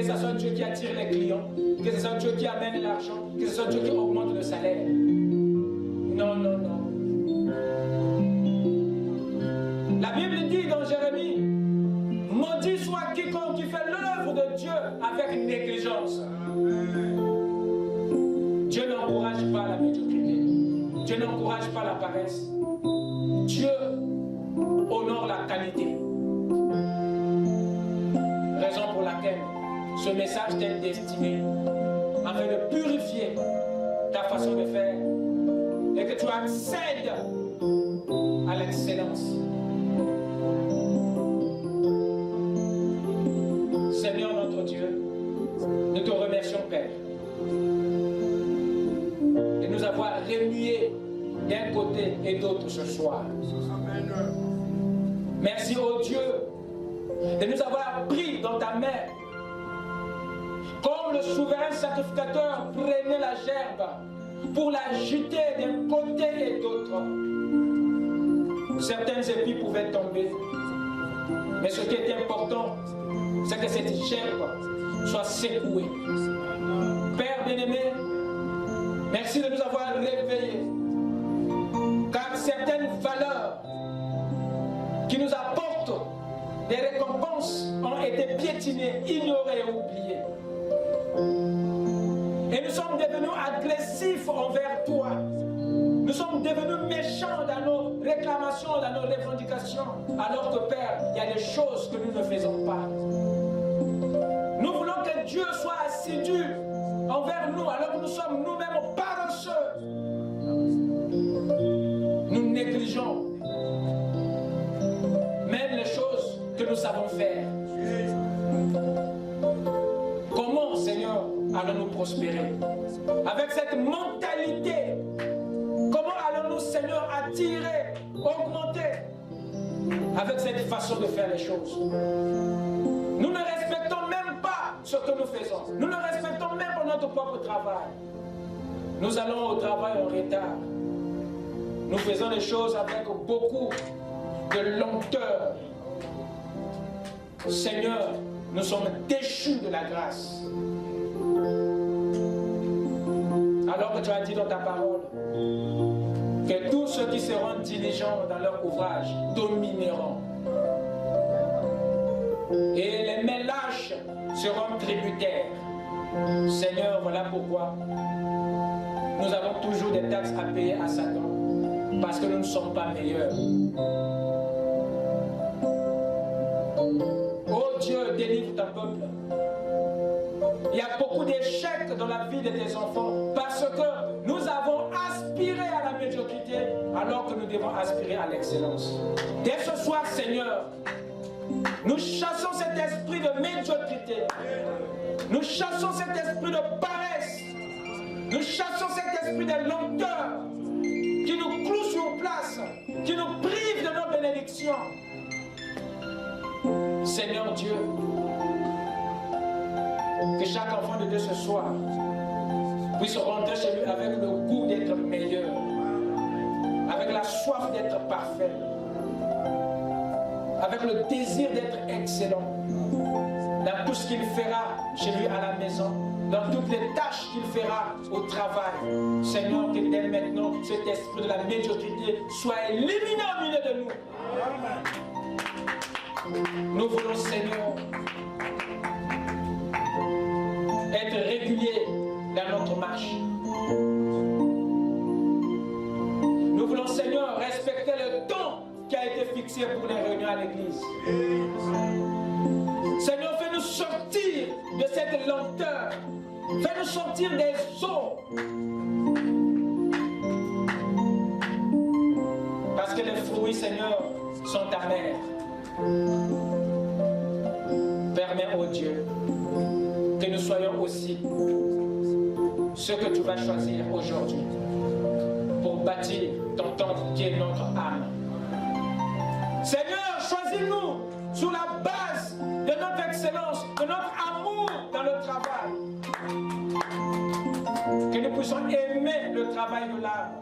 Que ce soit Dieu qui attire les clients, que ce soit Dieu qui amène l'argent, que ce soit Dieu qui augmente le salaire. Non, non, non. La Bible dit dans Jérémie, maudit soit quiconque qui fait l'œuvre de Dieu avec négligence. Dieu n'encourage pas la médiocrité. Dieu n'encourage pas la paresse. Dieu honore la qualité. Raison pour laquelle ce message t'est destiné afin de purifier ta façon de faire et que tu accèdes à l'excellence. Seigneur notre Dieu, nous te remercions, Père, de nous avoir remués d'un côté et d'autre ce soir. Merci, ô Dieu, de nous avoir pris dans ta main, comme le souverain sacrificateur prenait la gerbe pour la jeter d'un côté et d'autre. Certains épis pouvaient tomber, mais ce qui est important, c'est que cette gerbe soit secouée. Père bien-aimé, merci de nous avoir réveillés, car certaines valeurs qui nous apportent des récompenses ont été piétinées, ignorées et oubliées. Et nous sommes devenus agressifs envers toi. Nous sommes devenus méchants dans nos réclamations, dans nos revendications, alors que, Père, il y a des choses que nous ne faisons pas. Nous voulons que Dieu soit assidu envers nous, alors que nous sommes nous-mêmes paresseux. Nous négligeons même les choses que nous savons faire. Comment, Seigneur, allons-nous prospérer? Avec cette mentalité, comment allons-nous, Seigneur, attirer, augmenter avec cette façon de faire les choses? Nous ne respectons même pas ce que nous faisons. Nous ne respectons même pas notre propre travail. Nous allons au travail en retard. Nous faisons les choses avec beaucoup de lenteur. Seigneur, nous sommes déchus de la grâce. Alors que tu as dit dans ta parole que tous ceux qui seront diligents dans leur ouvrage domineront. Et les mains lâches seront tributaires. Seigneur, voilà pourquoi nous avons toujours des taxes à payer à Satan. Parce que nous ne sommes pas meilleurs. Oh Dieu, délivre ton peuple. Il y a beaucoup d'échecs dans la vie de tes enfants parce que nous avons aspiré à la médiocrité alors que nous devons aspirer à l'excellence. Dès ce soir, Seigneur, nous chassons cet esprit de médiocrité. Nous chassons cet esprit de paresse. Nous chassons cet esprit de lenteur qui nous cloue sur place, qui nous prive de nos bénédictions. Seigneur Dieu, que chaque enfant de Dieu ce soir puisse rentrer chez lui avec le goût d'être meilleur, avec la soif d'être parfait, avec le désir d'être excellent dans tout ce qu'il fera chez lui à la maison, dans toutes les tâches qu'il fera au travail. Seigneur, que dès maintenant, cet esprit de la médiocrité soit éliminé au milieu de nous. Nous voulons, Seigneur, être réguliers dans notre marche. Nous voulons, Seigneur, respecter le temps qui a été fixé pour les réunions à l'église. Seigneur, fais-nous sortir de cette lenteur. Fais-nous sortir des eaux. Parce que les fruits, Seigneur, sont amers. Permets, ô Dieu, que nous soyons aussi ce que tu vas choisir aujourd'hui pour bâtir ton temple qui est notre âme. Seigneur, choisis-nous sur la base de notre excellence, de notre amour dans le travail. Que nous puissions aimer le travail de l'âme.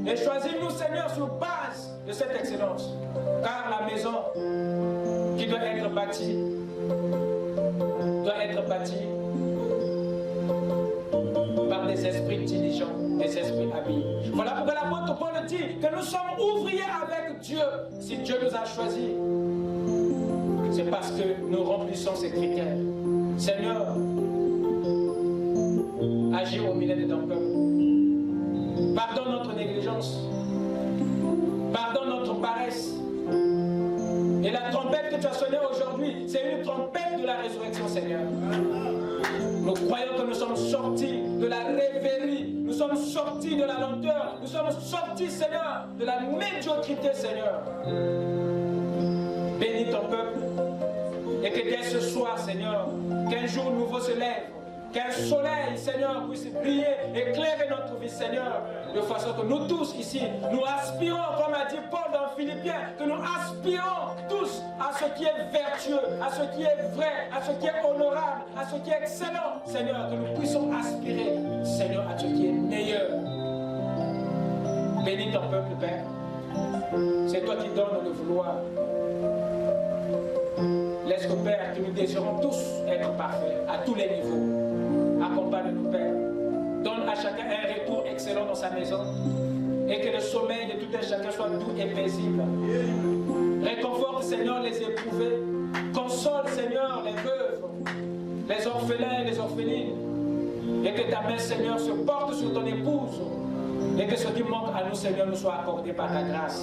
Et choisis-nous, Seigneur, sur base de cette excellence. Car la maison qui doit être bâtie bâti par des esprits diligents, des esprits habiles. Voilà pourquoi l'apôtre Paul dit que nous sommes ouvriers avec Dieu. Si Dieu nous a choisis, c'est parce que nous remplissons ces critères. Seigneur, agis au milieu de ton peuple. Pardonne notre négligence. Pardonne notre paresse. Et la trompette que tu as sonnée aujourd'hui, c'est une trompette de la résurrection, Seigneur. Nous croyons que nous sommes sortis de la rêverie, nous sommes sortis de la lenteur, nous sommes sortis, Seigneur, de la médiocrité, Seigneur. Bénis ton peuple et que dès ce soir, Seigneur, qu'un jour nouveau se lève, qu'un soleil, Seigneur, puisse briller, éclairer notre vie, Seigneur, de façon que nous tous ici, nous aspirons, comme a dit Paul dans Philippiens, que nous aspirons tous à ce qui est vertueux, à ce qui est vrai, à ce qui est honorable, à ce qui est excellent, Seigneur, que nous puissions aspirer, Seigneur, à ce qui est meilleur. Bénis ton peuple, Père. C'est toi qui donnes le vouloir. Laisse, Père, que nous désirons tous être parfaits à tous les niveaux. Accompagne-nous, Père. Donne à chacun un retour excellent dans sa maison. Et que le sommeil de tout un chacun soit doux et paisible. Réconforte, Seigneur, les éprouvés. Console, Seigneur, les veuves, les orphelins et les orphelines. Et que ta main, Seigneur, se porte sur ton épouse. Et que ce qui manque à nous, Seigneur, nous soit accordé par ta grâce.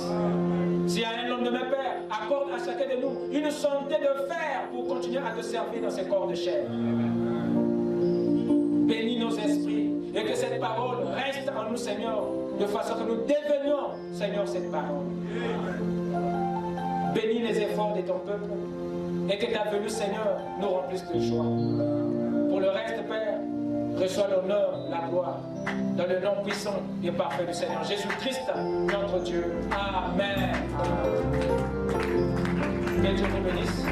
S'il y a un lendemain, Père, accorde à chacun de nous une santé de fer pour continuer à te servir dans ces corps de chair. Bénis nos esprits et que cette parole reste en nous, Seigneur, de façon que nous devenions, Seigneur, cette parole. Bénis les efforts de ton peuple et que ta venue, Seigneur, nous remplisse de joie. Pour le reste, Père, reçois l'honneur, la gloire, dans le nom puissant et parfait du Seigneur Jésus-Christ, notre Dieu. Amen. Que Dieu vous bénisse.